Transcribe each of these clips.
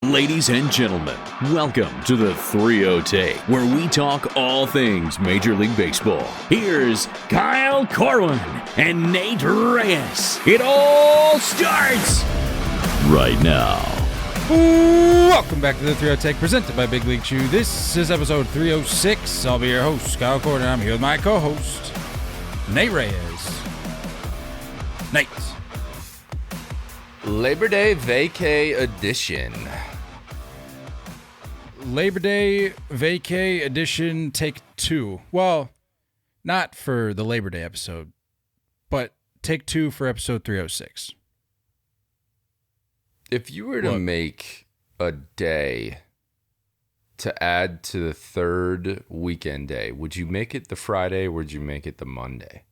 Ladies and gentlemen, welcome to the 3-0 Take, where we talk all things Major League Baseball. Here's Kyle Corwin and Nate Reyes. It all starts right now. Welcome back to the 3-0 Take, presented by Big League Chew. This is episode 306. I'll be your host, Kyle Corwin. I'm here with my co-host, Nate Reyes. Nate. Labor Day Vacay Edition. Labor Day Vacay Edition Take 2. Well, not for the Labor Day episode, but Take 2 for episode 306. If you were to make a day to add to the third weekend day, would you make it the Friday or would you make it the Monday?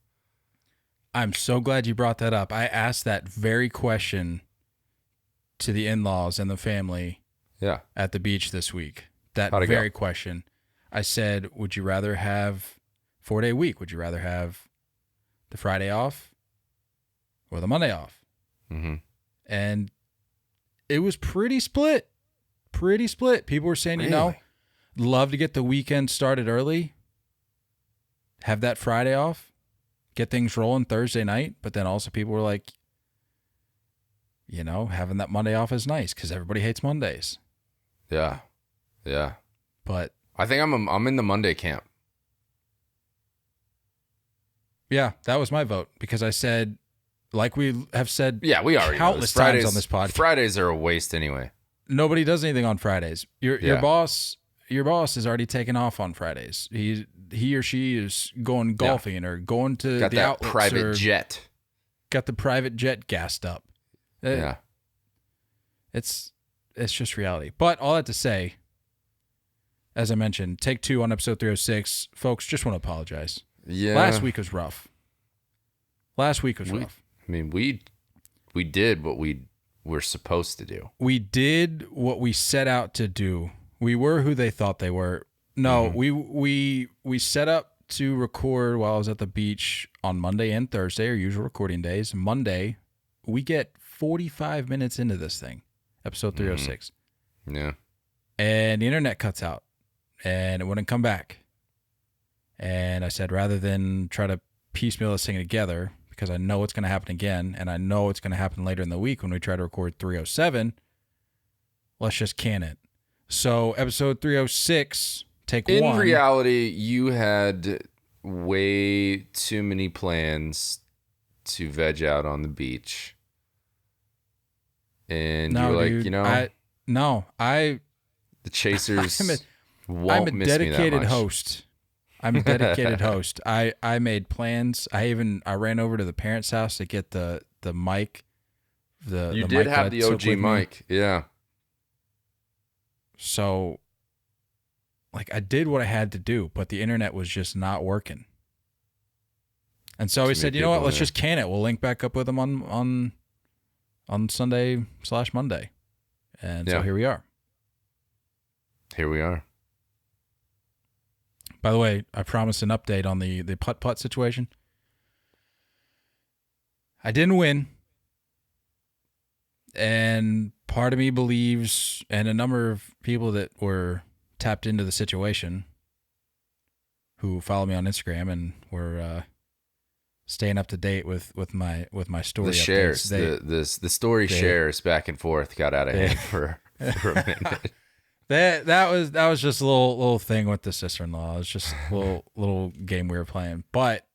I'm so glad you brought that up. I asked that very question to the in-laws and the family at the beach this week. That very question. I said, would you rather have 4-day week? Would you rather have the Friday off or the Monday off? Mm-hmm. And it was pretty split. Pretty split. People were saying, love to get the weekend started early, have that Friday off, get things rolling Thursday night. But then also people were like, having that Monday off is nice because everybody hates Mondays. Yeah. But I think I'm in the Monday camp. Yeah, that was my vote because I said, like we have said, we already countless times on this podcast. Fridays are a waste anyway. Nobody does anything on Fridays. Your boss is already taken off on Fridays. He or she is going golfing or going to got the that outlets private jet. Got the private jet gassed up. Yeah. It's just reality. But all that to say, as I mentioned, Take 2 on episode 306. Folks, just want to apologize. Yeah. Last week was rough. Rough. I mean, we did what we were supposed to do. We did what we set out to do. We were who they thought they were. No, we set up to record while I was at the beach on Monday and Thursday, our usual recording days. Monday, we get 45 minutes into this thing, episode 306. Yeah. And the internet cuts out, and it wouldn't come back. And I said, rather than try to piecemeal this thing together, because I know it's going to happen again, and I know it's going to happen later in the week when we try to record 307, let's just can it. So episode 306, take one. In reality, you had way too many plans to veg out on the beach. And you're like, dude, the Chasers won't I'm a miss me that dedicated much. host. I'm a dedicated host. I made plans. I ran over to the parents' house to get the mic. You did have the OG mic, yeah. So, I did what I had to do, but the internet was just not working. And so we said, you know what? Let's just can it. We'll link back up with them on Sunday/Monday. And so here we are. By the way, I promised an update on the putt-putt situation. I didn't win. And part of me believes, and a number of people that were tapped into the situation who follow me on Instagram and were staying up to date with my story. The shares, updates, the story shares back and forth got out of hand for a minute. That was just a little thing with the sister-in-law. It was just a little game we were playing. But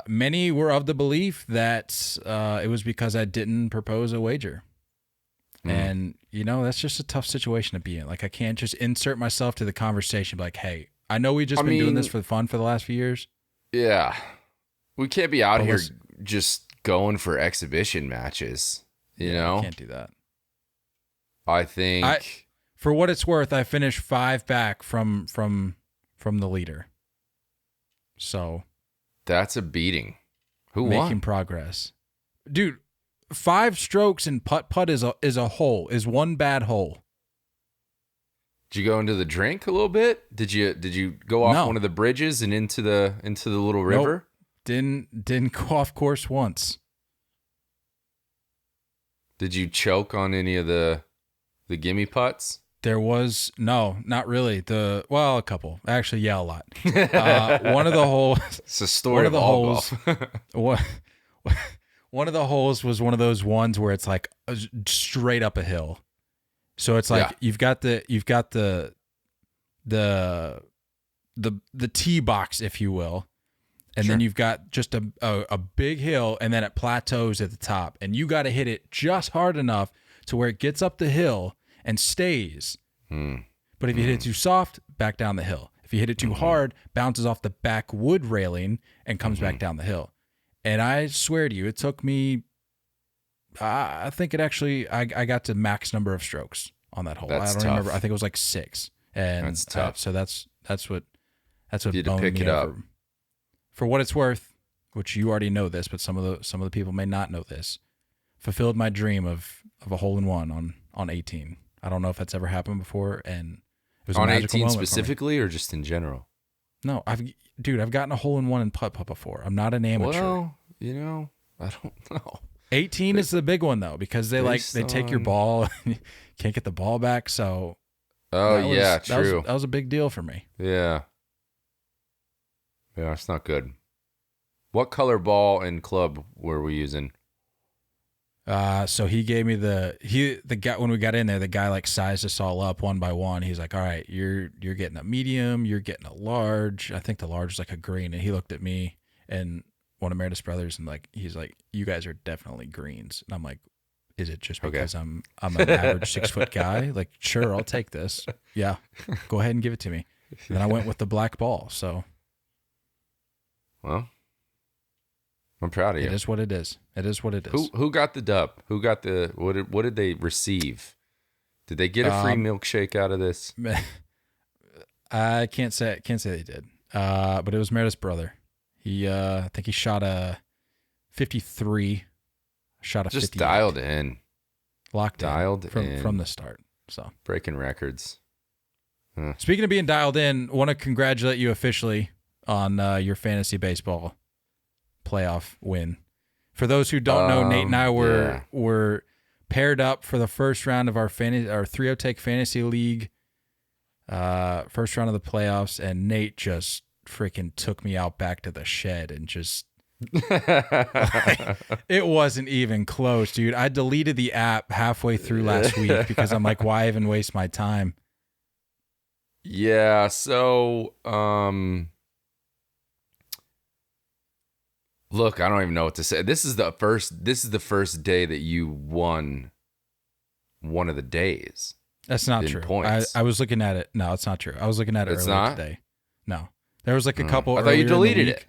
many were of the belief that it was because I didn't propose a wager. And, that's just a tough situation to be in. I can't just insert myself to the conversation, be like, hey, I know we've just been doing this for fun for the last few years. Yeah. We can't be out here just going for exhibition matches, you know? I can't do that. I think... For what it's worth, I finished 5 back from the leader. So that's a beating. Who won? Making progress. Dude, 5 strokes in putt-putt is a one bad hole. Did you go into the drink a little bit? Did you go off one of the bridges and into the little river? Nope. Didn't go off course once. Did you choke on any of the The gimme putts? There was no, not really. A couple. Actually, yeah, a lot. One of the holes. It's a story of all golf. One of the holes was one of those ones where it's like straight up a hill. So it's like you've got the tee box, if you will, and then you've got just a big hill, and then it plateaus at the top, and you got to hit it just hard enough to where it gets up the hill and stays. But if you hit it too soft, back down the hill. If you hit it too hard, bounces off the back wood railing and comes back down the hill. And I swear to you, it took me, I think it actually, I got to max number of strokes on that hole. That's I don't tough. remember. I think it was like 6. And that's tough. So that's what you had to boned pick me it up. over. For what it's worth, which you already know this, but some of the people may not know this, fulfilled my dream of a hole-in-one on 18. I don't know if that's ever happened before, and it was on a magical 18 moment specifically, or just in general? No, I've gotten a hole-in-one in putt-putt before. I'm not an amateur. Well, I don't know. 18 is the big one though, because they take your ball and you can't get the ball back. So true. That was a big deal for me. Yeah, it's not good. What color ball and club were we using? So he gave me the guy when we got in there. The guy like sized us all up one by one. He's like, "All right, you're getting a medium, you're getting a large. I think the large is like a green." And he looked at me and one of Meredith's brothers, and he's like, "You guys are definitely greens." And I'm like, "Is it just because I'm an average 6 foot guy? Like, sure, I'll take this. Yeah, go ahead and give it to me." And then I went with the black ball. So, well, I'm proud of you. It is what it is. It is what it is. Who got the dub? Who got the what did they receive? Did they get a free milkshake out of this? I can't say they did. But it was Meredith's brother. He I think he shot a 53, shot a 58. Just dialed in. Dialed in from the start. So breaking records. Speaking of being dialed in, want to congratulate you officially on your fantasy baseball playoff win. For those who don't know, Nate and I were paired up for the first round of our 3-0 Take Fantasy League, first round of the playoffs, and Nate just freaking took me out back to the shed and just it wasn't even close, dude. I deleted the app halfway through last week because I'm like, why even waste my time? Yeah, so look, I don't even know what to say. This is the first day that you won one of the days. That's not true. Points. I was looking at it. No, it's not true. I was looking at it earlier today. No. There was like a couple. I thought you deleted it.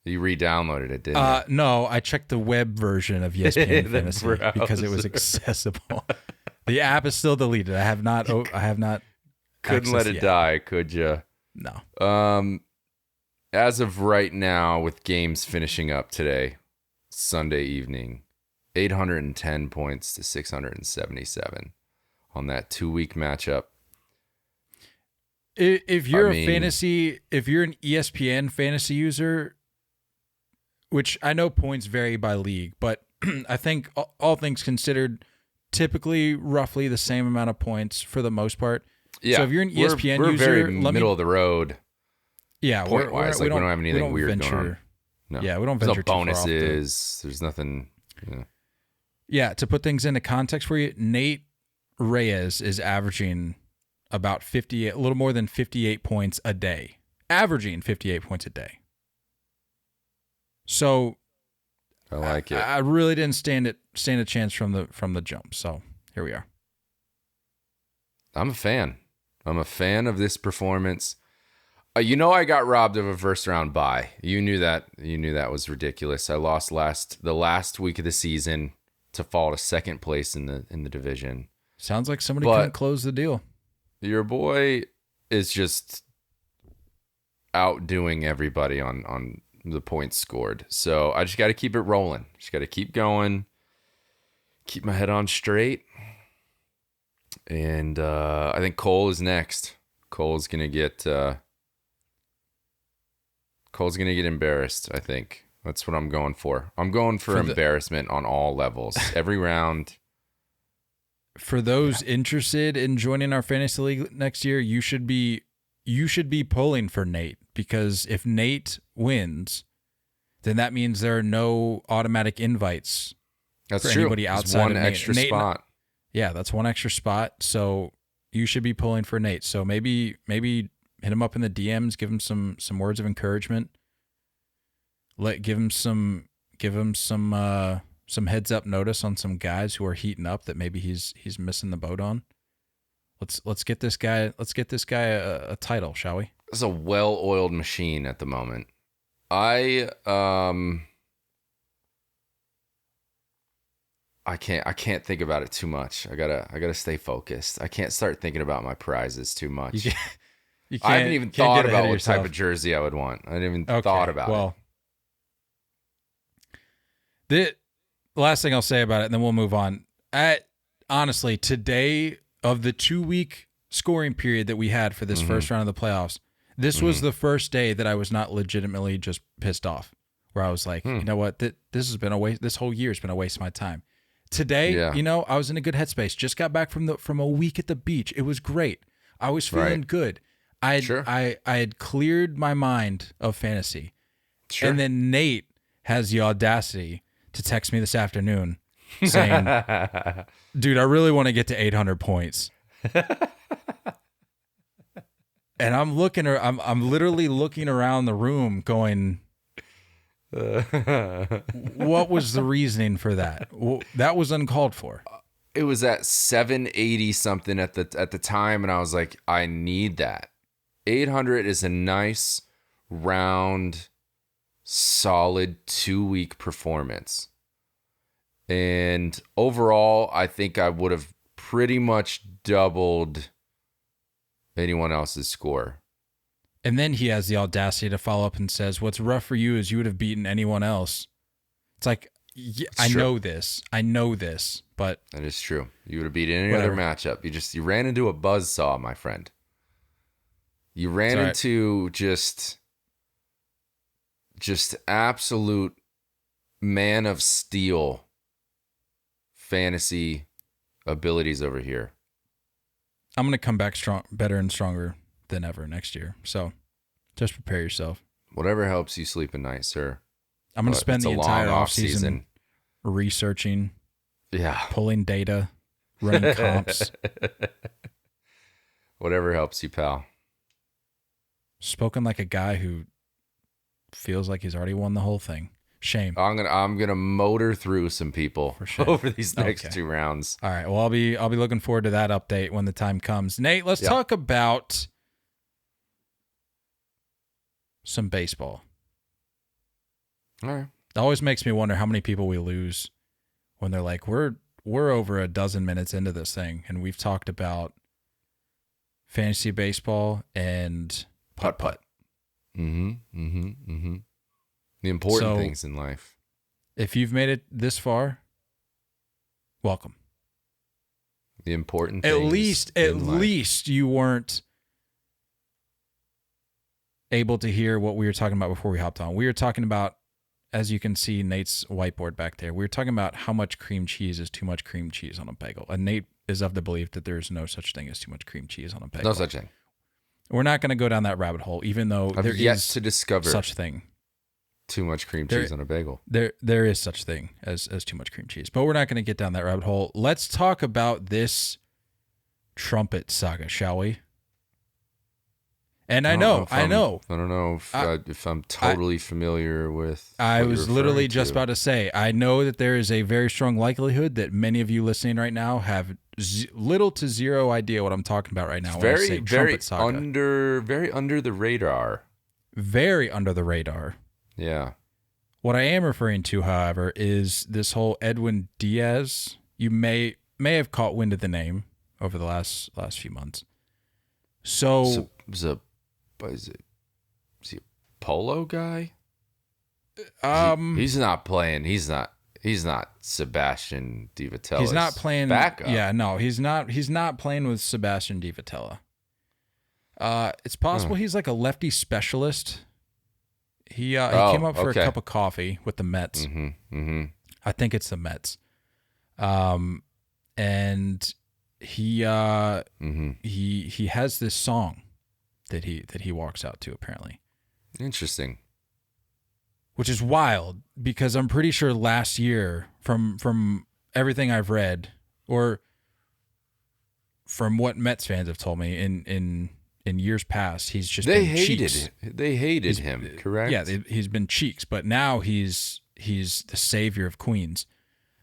You re-downloaded it, didn't you? No, I checked the web version of ESPN Fantasy because it was accessible. The app is still deleted. I have not. Couldn't let it die, could you? No. As of right now, with games finishing up today, Sunday evening, 810 points to 677 on that 2-week matchup. If you're an ESPN fantasy user, which I know points vary by league, but I think all things considered, typically roughly the same amount of points for the most part. Yeah. So if you're an ESPN we're user, very middle of the road. Yeah, point wise, we don't have anything weird going on. No. Yeah, we don't There's venture no bonuses. There's nothing. Yeah, to put things into context for you, Nate Reyes is averaging about 58, a little more than 58 points a day. Averaging 58 points a day. So I like it. I really didn't stand a chance from the jump. So here we are. I'm a fan. I'm a fan of this performance. I got robbed of a first round bye. You knew that. You knew that was ridiculous. I lost the last week of the season to fall to second place in the division. Sounds like somebody couldn't close the deal. Your boy is just outdoing everybody on the points scored. So I just got to keep it rolling. Just got to keep going. Keep my head on straight. And I think Cole is next. Cole's gonna get embarrassed. I think that's what I'm going for. I'm going for embarrassment on all levels, every round. for those interested in joining our fantasy league next year, you should be pulling for Nate, because if Nate wins, then that means there are no automatic invites That's for true. anybody There's outside one of Nate. extra Nate, spot. Yeah, that's one extra spot. So you should be pulling for Nate. So maybe hit him up in the DMs, give him some words of encouragement. Give him some heads up notice on some guys who are heating up that maybe he's missing the boat on. Let's get this guy a title, shall we? It's a well-oiled machine at the moment. I can't think about it too much. I gotta stay focused. I can't start thinking about my prizes too much. I haven't even thought about what type of jersey I would want. I didn't even thought about it. The last thing I'll say about it, and then we'll move on. Honestly, today, of the 2-week scoring period that we had for this first round of the playoffs, this was the first day that I was not legitimately just pissed off, where I was like, you know what, this has been a waste. This whole year has been a waste of my time. Today, I was in a good headspace. Just got back from a week at the beach. It was great. I was feeling good. I had cleared my mind of fantasy. Sure. And then Nate has the audacity to text me this afternoon saying, dude, I really want to get to 800 points. And I'm literally looking around the room going, what was the reasoning for that? That was uncalled for. It was at 780 something at the time, and I was like, I need that. 800 is a nice, round, solid 2-week performance. And overall, I think I would have pretty much doubled anyone else's score. And then he has the audacity to follow up and says, what's rough for you is you would have beaten anyone else. It's like, I know this, but... That is true. You would have beat any other matchup. You ran into a buzzsaw, my friend. You ran into just absolute man of steel fantasy abilities over here. I'm going to come back better and stronger than ever next year. So just prepare yourself. Whatever helps you sleep at night, sir. I'm going to spend the entire offseason researching, pulling data, running comps. Whatever helps you, pal. Spoken like a guy who feels like he's already won the whole thing. Shame. I'm gonna motor through some people over these next 2 rounds. All right. Well, I'll be looking forward to that update when the time comes. Nate, let's talk about some baseball. All right. It always makes me wonder how many people we lose when they're like, we're over a dozen minutes into this thing, and we've talked about fantasy baseball and putt-putt. The important things in life. If you've made it this far, welcome. The important things. At least you weren't able to hear what we were talking about before we hopped on. We were talking about, as you can see, Nate's whiteboard back there. We were talking about how much cream cheese is too much cream cheese on a bagel. And Nate is of the belief that there's no such thing as too much cream cheese on a bagel. No such thing. We're not going to go down that rabbit hole, even though I've there yet is to discover such thing. Too much cream cheese on a bagel. There is such thing as too much cream cheese, but we're not going to get down that rabbit hole. Let's talk about this Trumpet saga, shall we? And I don't know if I'm totally familiar with. I was literally just about to say, I know that there is a very strong likelihood that many of you listening right now have little to zero idea what I'm talking about right now. Very under the radar. Very under the radar. Yeah. What I am referring to, however, is this whole Edwin Diaz. You may have caught wind of the name over the last few months. So is he a polo guy? He's not playing. He's not Sebastian Di Vitello. He's not playing backup. Yeah, no, he's not playing with Sebastian Di Vitello. It's possible he's like a lefty specialist. He came up for a cup of coffee with the Mets. I think it's the Mets. And he has this song that he walks out to, apparently. Interesting. Which is wild, because I'm pretty sure last year, from everything I've read, or from what Mets fans have told me in years past, he's just been cheeks. They hated him, correct? Yeah, he's been cheeks, but now he's the savior of Queens.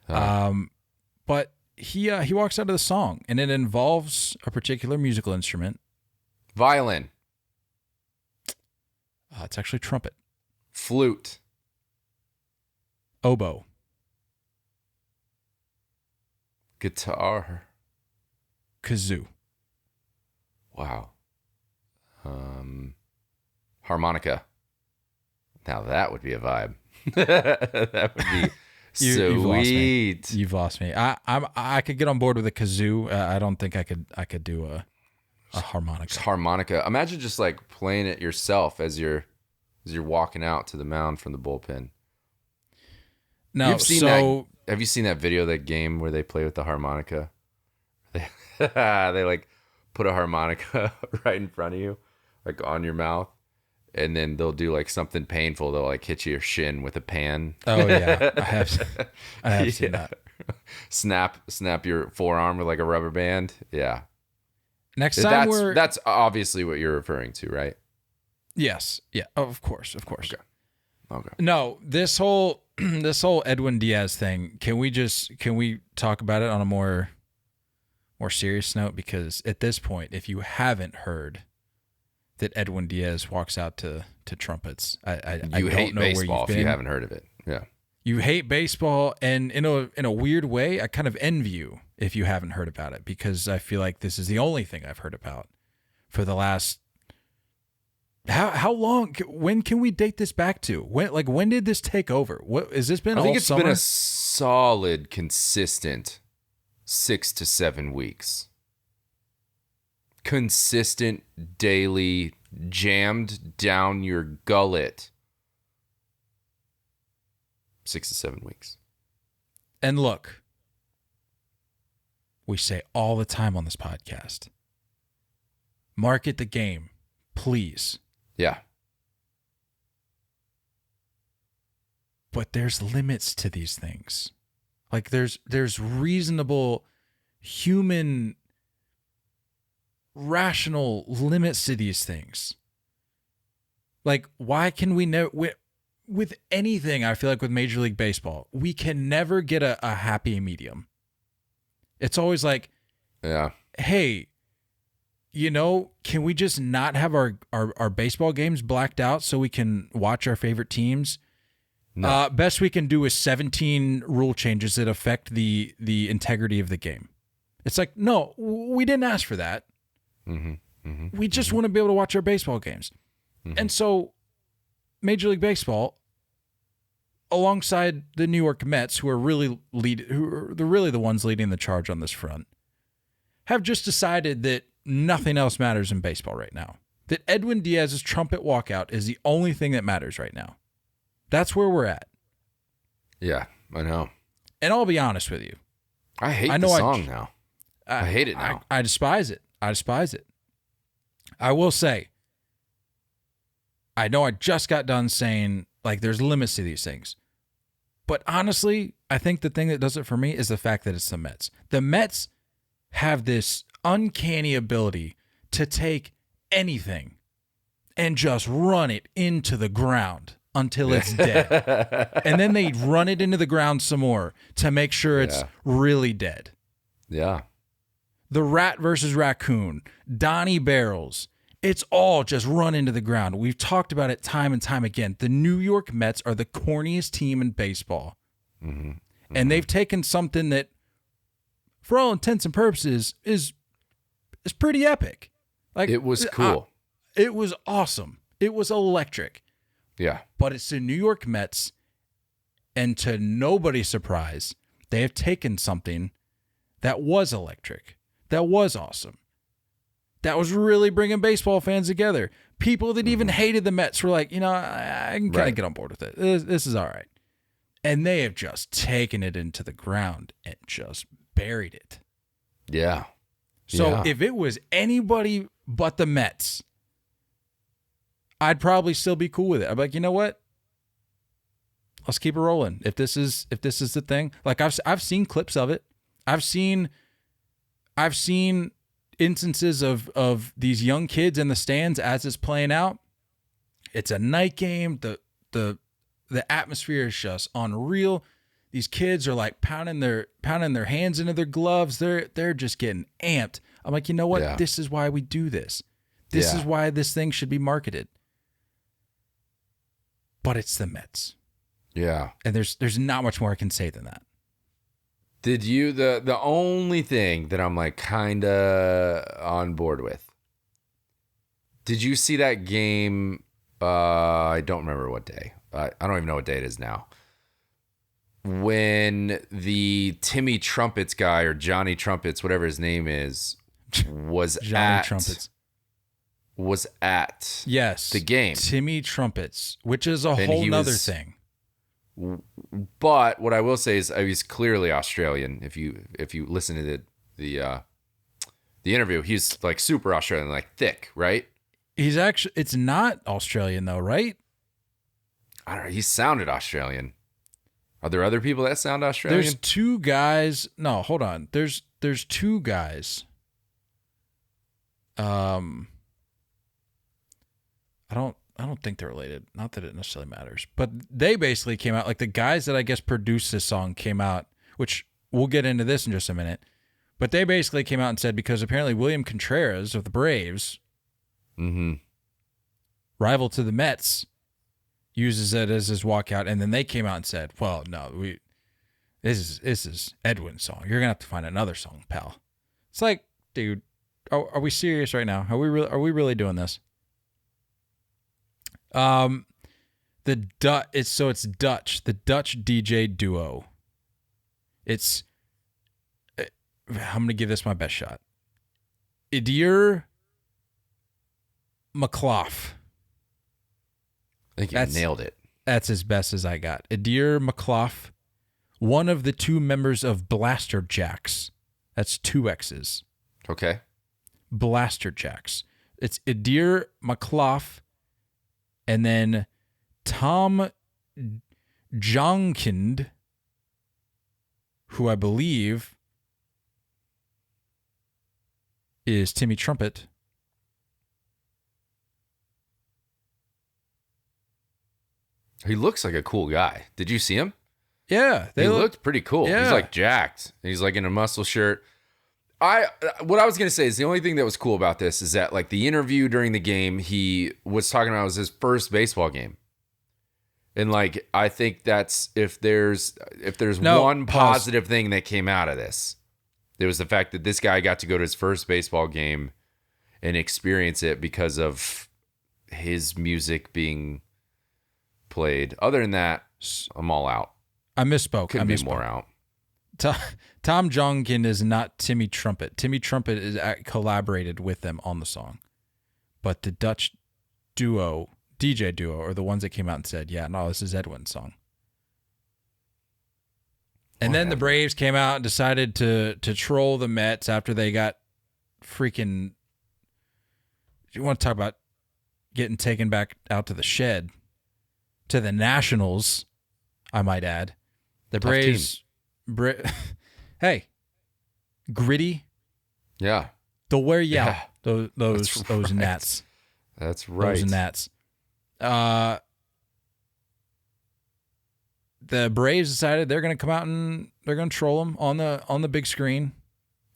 But he walks out of the song, and it involves a particular musical instrument. Violin. It's actually trumpet. Flute. Oboe. Guitar. Kazoo. Wow. Harmonica. Now that would be a vibe. That would be sweet. You've lost me. I could get on board with a kazoo. I don't think I could do a harmonica. Just harmonica. Imagine just like playing it yourself as you're walking out to the mound from the bullpen. No, have you seen that video, that game where they play with the harmonica? They like put a harmonica right in front of you, like on your mouth, and then they'll do like something painful. They'll like hit your shin with a pan. Oh yeah, I have seen that. Snap your forearm with like a rubber band. Yeah. Next time that's obviously what you're referring to, right? Yes. Yeah. Of course. Okay. No, this whole Edwin Diaz thing. Can we talk about it on a more serious note? Because at this point, if you haven't heard that Edwin Diaz walks out to trumpets, I don't hate know baseball where you've if been. you haven't heard of it. Yeah. You hate baseball, and in a weird way, I kind of envy you if you haven't heard about it, because I feel like this is the only thing I've heard about for the last. How long? When can we date this back to? When did this take over? What has this been? I think all it's summer? been a solid, consistent 6 to 7 weeks. Consistent, daily, jammed down your gullet. 6 to 7 weeks. And look, we say all the time on this podcast, market the game, please. Yeah. But there's limits to these things. Like there's reasonable human rational limits to these things. Like, why can we never with anything, I feel like with Major League Baseball, we can never get a happy medium. It's always like, yeah, hey, can we just not have our baseball games blacked out so we can watch our favorite teams? No. Best we can do is 17 rule changes that affect the integrity of the game. It's like, no, we didn't ask for that. We just want to be able to watch our baseball games. And so Major League Baseball, alongside the New York Mets, who are really the ones leading the charge on this front, have just decided that nothing else matters in baseball right now. That Edwin Diaz's trumpet walkout is the only thing that matters right now. That's where we're at. Yeah, I know. And I'll be honest with you. I hate the song now. I hate it now. I despise it. I will say, I know I just got done saying, like, there's limits to these things. But honestly, I think the thing that does it for me is the fact that it's the Mets. The Mets have this uncanny ability to take anything and just run it into the ground until it's dead. And then they run it into the ground some more to make sure it's really dead. Yeah. The rat versus raccoon, Donnie Barrels, it's all just run into the ground. We've talked about it time and time again. The New York Mets are the corniest team in baseball. And they've taken something that, for all intents and purposes, is pretty epic. Like, it was cool. It was awesome. It was electric. Yeah. But it's the New York Mets, and to nobody's surprise, they have taken something that was electric, that was awesome, that was really bringing baseball fans together. People that even hated the Mets were like, I can kind of get on board with it. This is all right. And they have just taken it into the ground and just buried it. Yeah. So if it was anybody but the Mets, I'd probably still be cool with it. I'm like, you know what? Let's keep it rolling. If this is the thing, like I've seen clips of it. I've seen instances of these young kids in the stands as it's playing out. It's a night game. The atmosphere is just unreal. These kids are like pounding their hands into their gloves. They're just getting amped. I'm like, you know what? Yeah. This is why we do this. This is why this thing should be marketed. But it's the Mets. Yeah. And there's not much more I can say than that. Did you the only thing that I'm like kind of on board with? Did you see that game? I don't remember what day. I don't even know what day it is now. When the Timmy Trumpets guy or Johnny Trumpets, whatever his name is, was at yes the game. Timmy Trumpets, which is a whole nother thing. But what I will say is he's clearly Australian. If you listen to the interview, he's like super Australian, like thick, right? He's actually, it's not Australian though, right? I don't know. He sounded Australian. Are there other people that sound Australian? There's two guys. No, hold on. There's two guys. I don't think they're related. Not that it necessarily matters. But they basically came out, like the guys that I guess produced this song came out, which we'll get into this in just a minute. But they basically came out and said, because apparently William Contreras of the Braves, rival to the Mets, uses it as his walkout. And then they came out and said, well, no, this is Edwin's song. You're going to have to find another song, pal. It's like, dude, are we serious right now? Are we really doing this? It's Dutch, the Dutch DJ duo. I'm gonna give this my best shot. Idir McLaugh. I think you nailed it. That's as best as I got. Idir McLaugh, one of the two members of Blaster Jacks. That's two X's. Okay. Blaster Jacks. It's Idir McLaugh, and then Tom Jonkind, who I believe is Timmy Trumpet. He looks like a cool guy. Did you see him? Yeah. He looked pretty cool. Yeah. He's like jacked. He's like in a muscle shirt. What I was going to say is the only thing that was cool about this is that like the interview during the game, he was talking about was his first baseball game. And like, I think that's if there's one positive thing that came out of this, it was the fact that this guy got to go to his first baseball game and experience it because of his music being played. Other than that, I'm all out. I misspoke. Couldn't be more out. Tom Jonkin is not Timmy Trumpet. Timmy Trumpet is collaborated with them on the song. But the Dutch duo, DJ duo, are the ones that came out and said, yeah, no, this is Edwin's song. And then the Braves came out and decided to troll the Mets after they got freaking... You want to talk about getting taken back out to the shed? To the Nationals, I might add. The Braves... Hey, gritty. Yeah. They'll wear you Yeah. out. Those right. gnats. That's right. Those gnats. The Braves decided they're going to come out and they're going to troll them on the big screen.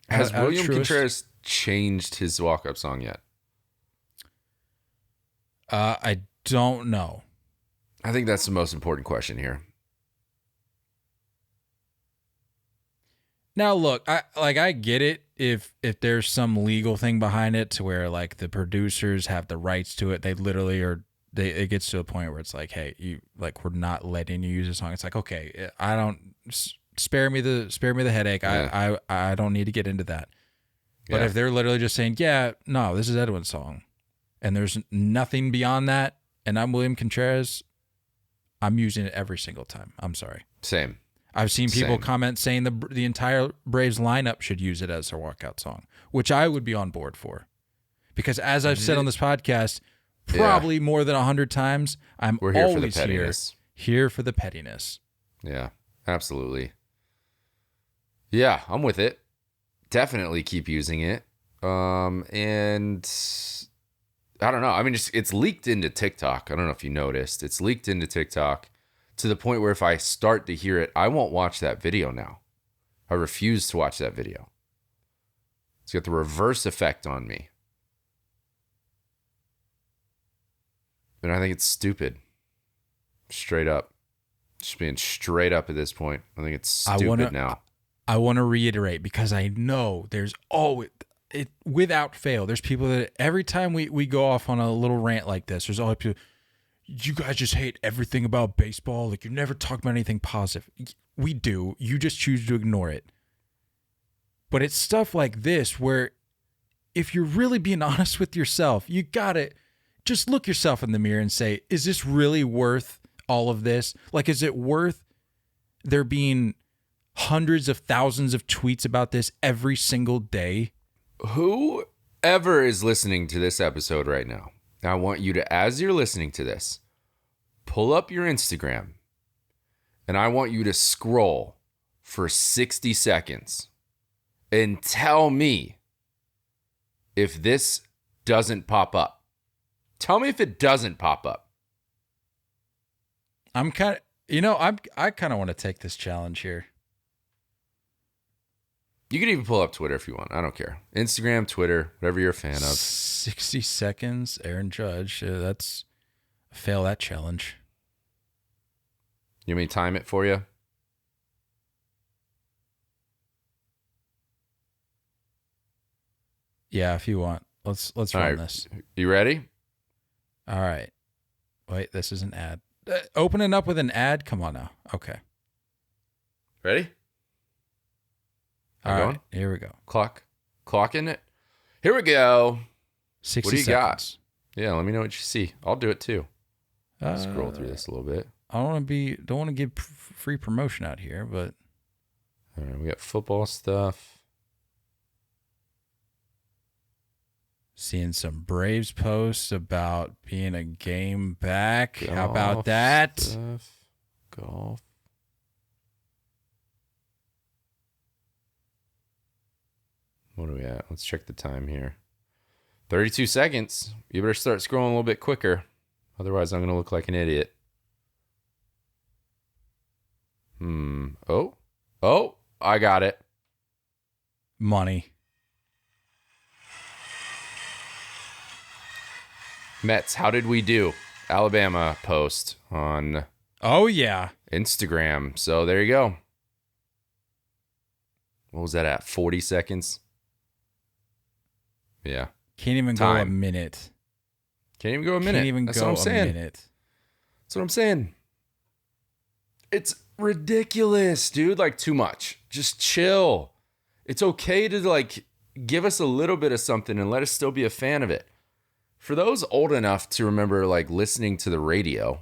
Has William Contreras changed his walk-up song yet? I don't know. I think that's the most important question here. Now, look, I get it if there's some legal thing behind it to where like the producers have the rights to it. They literally it gets to a point where it's like, hey, we're not letting you use a song. It's like, okay, I don't spare me the headache. Yeah. I don't need to get into that. But if they're literally just saying, yeah, no, this is Edwin's song, and there's nothing beyond that, and I'm William Contreras, I'm using it every single time. I'm sorry. Same. I've seen people comment saying the entire Braves lineup should use it as their walkout song, which I would be on board for. Because as I've said on this podcast, probably more than 100 times, we're here always for the pettiness. Here for the pettiness. Yeah, absolutely. Yeah, I'm with it. Definitely keep using it. And I don't know. I mean, it's leaked into TikTok. I don't know if you noticed. It's leaked into TikTok to the point where if I start to hear it, I won't watch that video now. I refuse to watch that video. It's got the reverse effect on me. And I think it's stupid. Straight up. Just being straight up at this point. I think it's stupid now. I want to reiterate because I know there's always, without fail, there's people that every time we go off on a little rant like this, there's always people, you guys just hate everything about baseball. Like, you never talk about anything positive. We do. You just choose to ignore it. But it's stuff like this where if you're really being honest with yourself, you got to just look yourself in the mirror and say, is this really worth all of this? Like, is it worth there being hundreds of thousands of tweets about this every single day? Whoever is listening to this episode right now, I want you to, as you're listening to this, pull up your Instagram and I want you to scroll for 60 seconds and tell me if this doesn't pop up. Tell me if it doesn't pop up. I kind of want to take this challenge here. You can even pull up Twitter if you want. I don't care. Instagram, Twitter, whatever you're a fan of. 60 seconds, Aaron Judge. Fail that challenge. You want me to time it for you? Yeah, if you want. Let's run this. You ready? All right. Wait, this is an ad. Opening up with an ad? Come on now. Okay. Ready? All right. Here we go. Clocking it. Here we go. 60 what do you seconds. got? Yeah, let me know what you see. I'll do it too. Scroll through this a little bit. I don't want to give free promotion out here, but all right, we got football stuff. Seeing some Braves posts about being a game back. Golf. How about that? Stuff. Golf. What are we at? Let's check the time here. 32 seconds. You better start scrolling a little bit quicker. Otherwise, I'm going to look like an idiot. Oh, I got it. Money. Mets, how did we do? Alabama post on Instagram. So there you go. What was that at? 40 seconds? Yeah. Can't even go a minute. Can't even go a minute. Can't even That's go what I'm saying. a minute. That's what I'm saying. It's ridiculous, dude. Like, too much. Just chill. It's okay to, like, give us a little bit of something and let us still be a fan of it. For those old enough to remember, like, listening to the radio,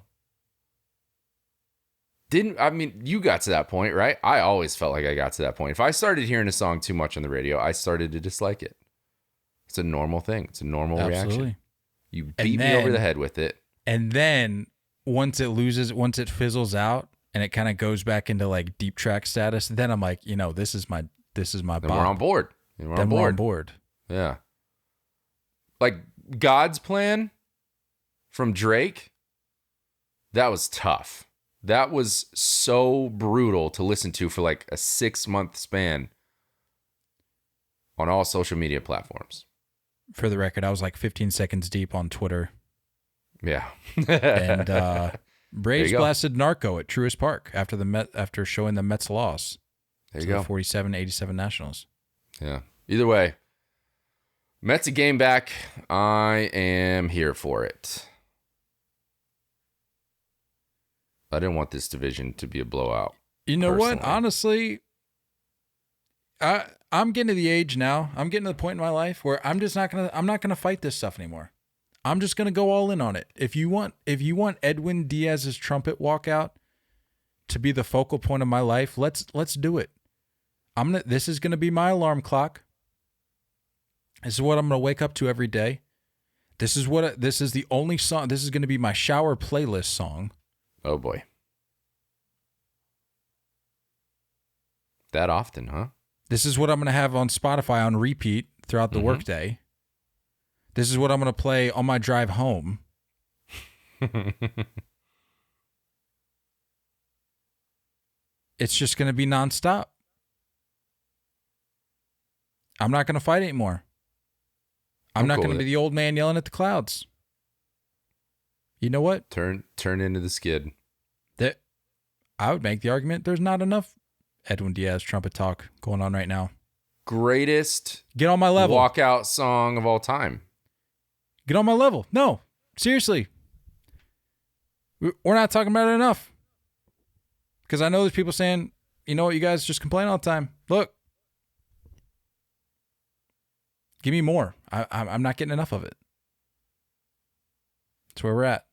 you got to that point, right? I always felt like I got to that point. If I started hearing a song too much on the radio, I started to dislike it. It's a normal thing. It's a normal reaction. You beat me over the head with it. And then once it fizzles out and it kind of goes back into like deep track status, then I'm like, this is my then bop. we're on board. We're on board. Yeah. Like God's Plan from Drake, that was tough. That was so brutal to listen to for like a 6-month span on all social media platforms. For the record, I was like 15 seconds deep on Twitter. Yeah. And Braves blasted Narco at Truist Park after showing the Mets loss. There you go. 47-87 Nationals. Yeah. Either way, Mets a game back. I am here for it. I didn't want this division to be a blowout. You know what? Honestly, I'm getting to the age now. I'm getting to the point in my life where I'm not gonna fight this stuff anymore. I'm just gonna go all in on it. If you want Edwin Diaz's trumpet walkout to be the focal point of my life, let's do it. This is gonna be my alarm clock. This is what I'm going to wake up to every day. This is the only song. This is going to be my shower playlist song. Oh boy. That often, huh? This is what I'm going to have on Spotify on repeat throughout the workday. This is what I'm going to play on my drive home. It's just going to be nonstop. I'm not going to fight anymore. I'm not cool going to be the old man yelling at the clouds. You know what? Turn into the skid. I would make the argument there's not enough Edwin Diaz trumpet talk going on right now. Greatest Get on my level. walkout song of all time. Get on my level. No, seriously. We're not talking about it enough. Because I know there's people saying, you know what, you guys just complain all the time. Look. Give me more. I'm not getting enough of it. That's where we're at.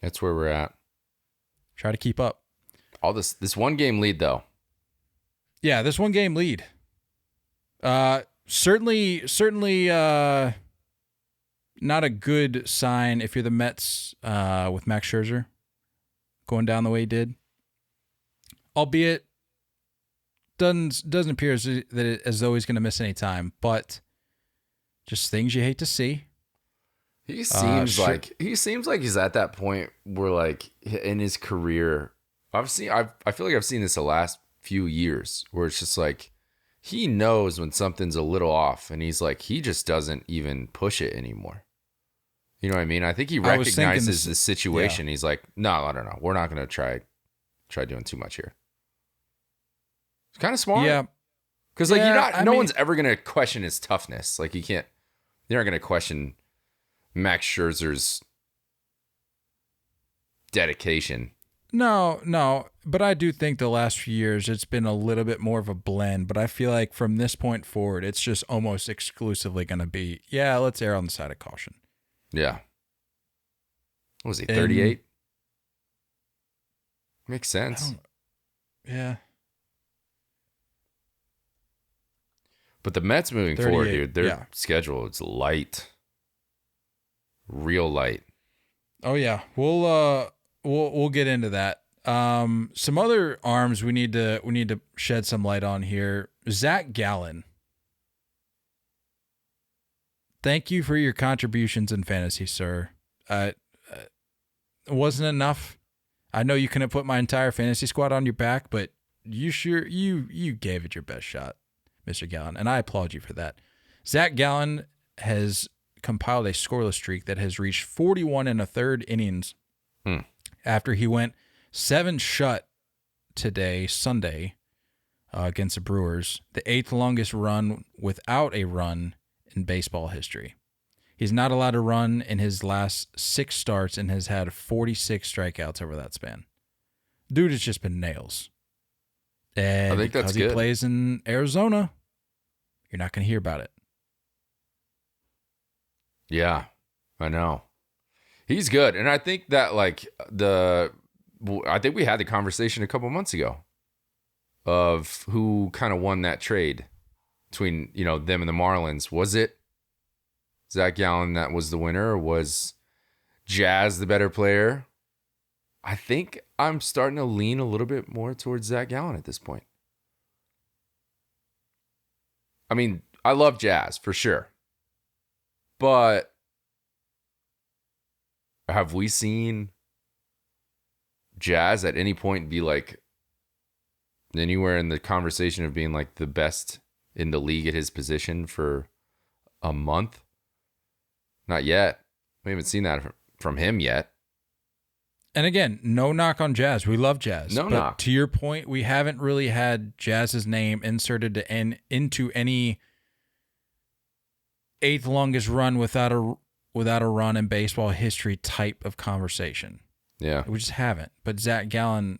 That's where we're at. Try to keep up. All this one game lead though. Yeah, this one game lead. Certainly not a good sign if you're the Mets with Max Scherzer going down the way he did. Albeit doesn't appear as though he's going to miss any time, but just things you hate to see. He seems like he's at that point where, like, in his career, I feel like I've seen this the last few years where it's just like he knows when something's a little off, and he's like, he just doesn't even push it anymore. You know what I mean? I think he recognizes the situation. Yeah. He's like, no, we're not going to try doing too much here. It's kind of smart. Yeah. Because like no one's ever going to question his toughness. Like you're not going to question Max Scherzer's dedication. No, but I do think the last few years it's been a little bit more of a blend, but I feel like from this point forward it's just almost exclusively going to be, let's err on the side of caution. Yeah. What was he, 38? Makes sense. Yeah. But the Mets moving forward, dude, their schedule is light. Real light. Oh yeah. We'll get into that. Some other arms we need to shed some light on here. Zac Gallen. Thank you for your contributions in fantasy, sir. It wasn't enough. I know you couldn't put my entire fantasy squad on your back, but you gave it your best shot, Mr. Gallen, and I applaud you for that. Zac Gallen has compiled a scoreless streak that has reached 41 1/3 innings after he went 7 shut today, Sunday, against the Brewers, the 8th longest run without a run in baseball history. He's not allowed to run in his last 6 starts and has had 46 strikeouts over that span. Dude, it's just been nails. And I think that's good. He plays in Arizona, you're not going to hear about it. Yeah, I know. He's good. And I think that I think we had the conversation a couple months ago of who kind of won that trade between, them and the Marlins. Was it Zac Gallen that was the winner, or was Jazz the better player? I think I'm starting to lean a little bit more towards Zac Gallen at this point. I mean, I love Jazz for sure. But have we seen Jazz at any point be like anywhere in the conversation of being like the best in the league at his position for a month? Not yet. We haven't seen that from him yet. And again, no knock on Jazz. We love Jazz. No knock. To your point, we haven't really had Jazz's name inserted into any 8th longest run without a run in baseball history type of conversation. Yeah. We just haven't. But Zac Gallen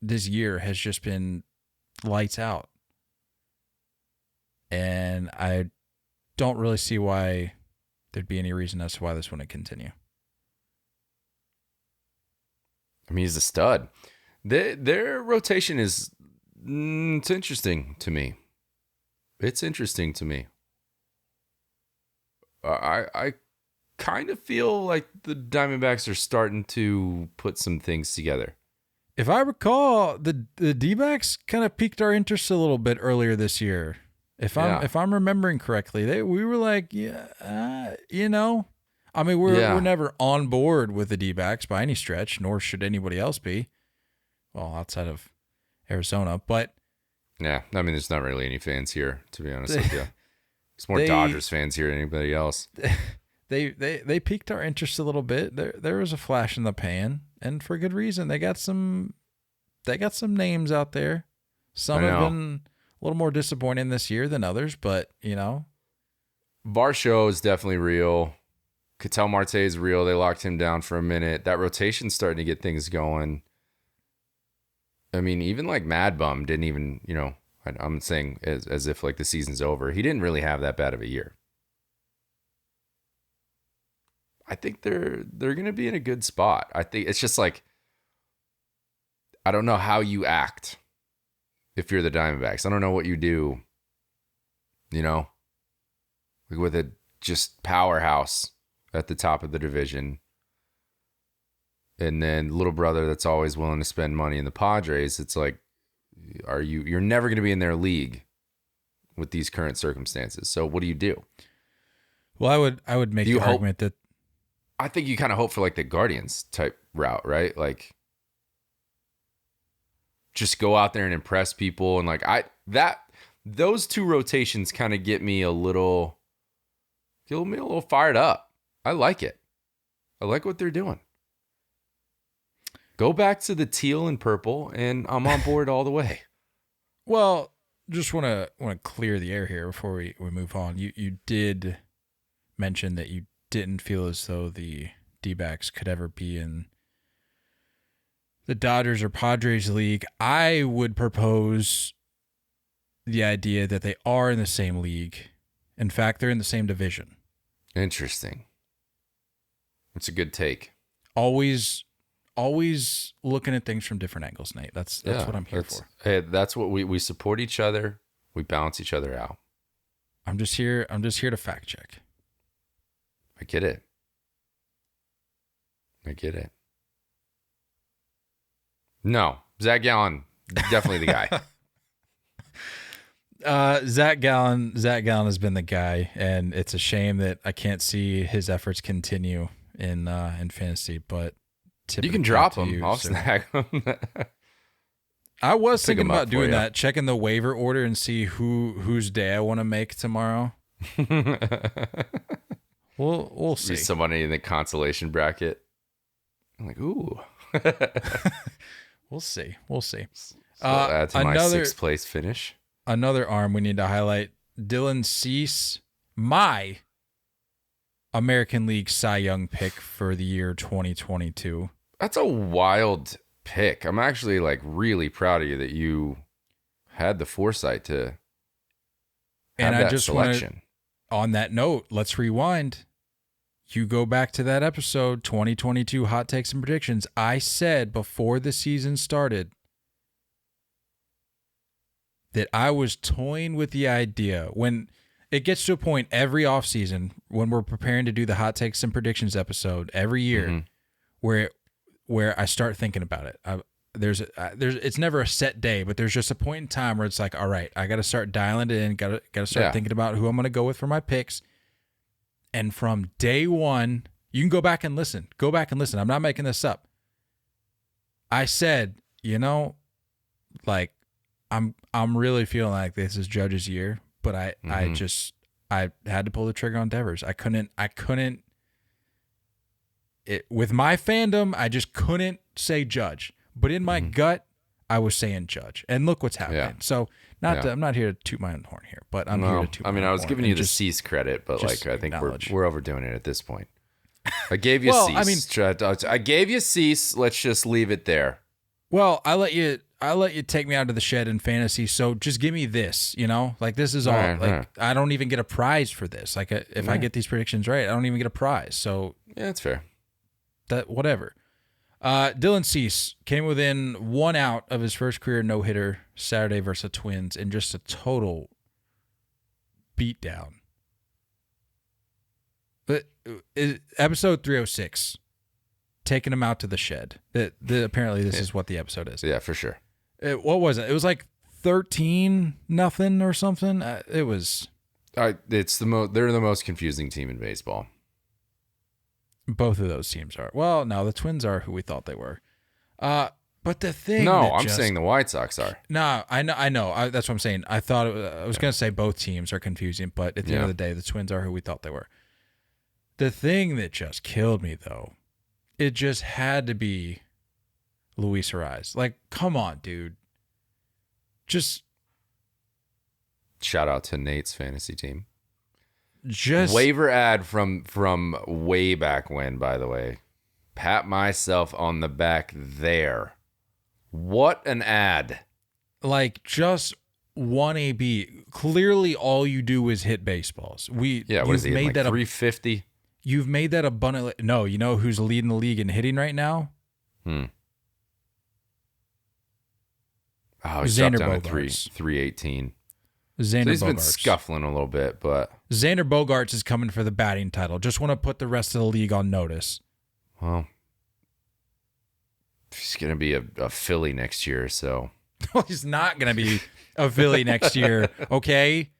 this year has just been lights out. And I don't really see why there'd be any reason as to why this wouldn't continue. I mean, he's a stud. Their rotation is it's interesting to me. It's interesting to me. I kind of feel like the Diamondbacks are starting to put some things together. If I recall, the D-backs kind of piqued our interest a little bit earlier this year. If I'm remembering correctly, we were like, I mean, we're never on board with the D-backs by any stretch, nor should anybody else be. Well, outside of Arizona, but yeah, I mean, there's not really any fans here, to be honest with you. There's more Dodgers fans here than anybody else. They piqued our interest a little bit. There was a flash in the pan, and for good reason. They got some names out there. Some have been a little more disappointing this year than others, but Varsho is definitely real. Ketel Marte is real. They locked him down for a minute. That rotation's starting to get things going. I mean, even like Mad Bum didn't even, I'm saying as if like the season's over. He didn't really have that bad of a year. I think they're going to be in a good spot. I think it's just like, I don't know how you act if you're the Diamondbacks. I don't know what you do, like with a just powerhouse at the top of the division. And then little brother that's always willing to spend money in the Padres. It's like, you're never going to be in their league with these current circumstances. So what do you do? Well, I would make the argument that I think you kind of hope for like the Guardians type route, right? Like just go out there and impress people. And like those two rotations kind of get me a little fired up. I like it. I like what they're doing. Go back to the teal and purple, and I'm on board all the way. Well, just want to clear the air here before we move on. You did mention that you didn't feel as though the D-backs could ever be in the Dodgers or Padres league. I would propose the idea that they are in the same league. In fact, they're in the same division. Interesting. It's a good take. Always looking at things from different angles, Nate. That's what I'm here for. Hey, that's what we support each other. We balance each other out. I'm just here to fact check. I get it. No, Zac Gallen, definitely the guy. Zac Gallen has been the guy, and it's a shame that I can't see his efforts continue in fantasy. But you can drop him. I'll snag him. I was thinking about doing that, checking the waiver order and see whose day I want to make tomorrow. We'll see. Be somebody in the consolation bracket. I'm like, ooh. We'll see. So add to my 6th place finish. Another arm we need to highlight: Dylan Cease, my American League Cy Young pick for the year 2022. That's a wild pick. I'm actually like really proud of you that you had the foresight to have that selection. On that note, let's rewind. You go back to that episode, 2022 Hot Takes and Predictions. I said before the season started that I was toying with the idea when it gets to a point every offseason when we're preparing to do the Hot Takes and Predictions episode every year where I start thinking about it. It's never a set day, but there's just a point in time where it's like, all right, I got to start dialing it in, got to start thinking about who I'm going to go with for my picks. And from day one, you can go back and listen. I'm not making this up. I said, like I'm really feeling like this is Judge's year, but I had to pull the trigger on Devers. I couldn't with my fandom, I just couldn't say Judge. But in my gut, I was saying Judge. And look what's happening. Yeah. So I'm not here to toot my own horn here, but I'm here to toot my own horn. I was giving you the Cease credit, but like I think we're overdoing it at this point. I gave you Cease. I gave you Cease. Let's just leave it there. Well, I let you take me out of the shed in fantasy, so just give me this, Like this is all I don't even get a prize for this. Like if I get these predictions right, I don't even get a prize. So yeah, that's fair. That whatever. Dylan Cease came within 1 out of his first career no-hitter Saturday versus the Twins in just a total beatdown. episode 306, taking him out to the shed. Apparently this is what the episode is. Yeah, for sure. What was it? It was like 13-0 or something. It was. It's they're the most confusing team in baseball. Both of those teams are. Well, no, the Twins are who we thought they were. But the thing. No, I'm saying the White Sox are. No, I know. That's what I'm saying. I was going to say both teams are confusing, but at the end of the day, the Twins are who we thought they were. The thing that just killed me, though, it just had to be Luis Ariz. Like, come on, dude. Just shout out to Nate's fantasy team. Just waiver ad from way back when, by the way. Pat myself on the back there. What an ad. Like, just one AB. Clearly all you do is hit baseballs. What is he, like 350? You've made that abundantly. No, you know who's leading the league in hitting right now? Oh, he's dropped down to 318. So he's been scuffling a little bit, but Xander Bogaerts is coming for the batting title. Just want to put the rest of the league on notice. Well, he's going to be a Philly next year, so. Well, he's not going to be a Philly next year, okay?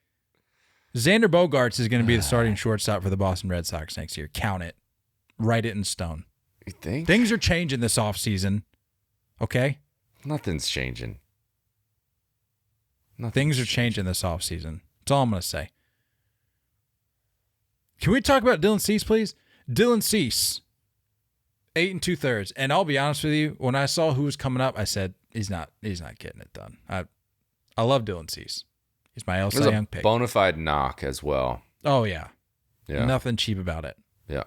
Xander Bogaerts is going to be the starting shortstop for the Boston Red Sox next year. Count it. Write it in stone. You think? Things are changing this offseason, okay? Nothing's changing. Things are changing this offseason. That's all I'm going to say. Can we talk about Dylan Cease, please? Dylan Cease, 8 2/3. And I'll be honest with you, when I saw who was coming up, I said, he's not getting it done. I love Dylan Cease. He's my El Cy Young pick. Bona fide knock as well. Oh, yeah. Nothing cheap about it. Yeah.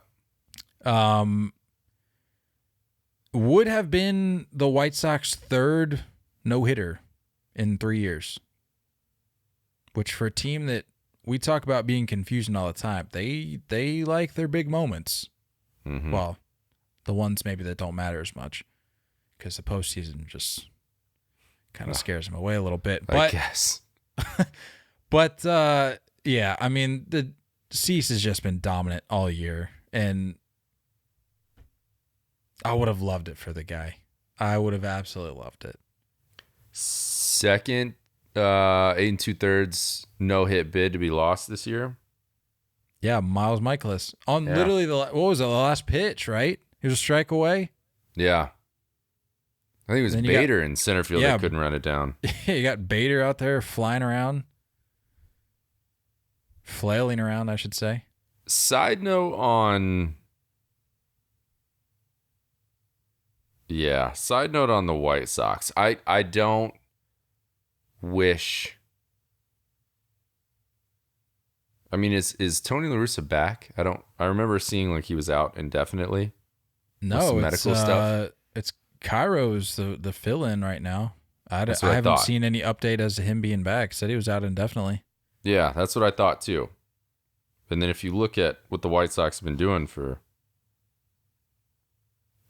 Would have been the White Sox third no-hitter in 3 years. Which for a team that we talk about being confusing all the time, they like their big moments. Mm-hmm. Well, the ones maybe that don't matter as much because the postseason just kind of scares them away a little bit. But, I guess. But, yeah, I mean, the Cease has just been dominant all year, and I would have loved it for the guy. I would have absolutely loved it. Second 8 2/3 no-hit bid to be lost this year. Yeah, Miles Michaelis. Literally, what was it, the last pitch, right? He was a strike away? Yeah. I think it was Bader in center field that couldn't run it down. You got Bader out there flying around. Flailing around, I should say. Side note on the White Sox. I don't wish. I mean, is Tony La Russa back? I remember seeing like he was out indefinitely. No, it's medical stuff. It's Cairo's the fill-in right now. I haven't thought. seen any update as to him being back. Said he was out indefinitely. Yeah, that's what I thought too. And then if you look at what the White Sox have been doing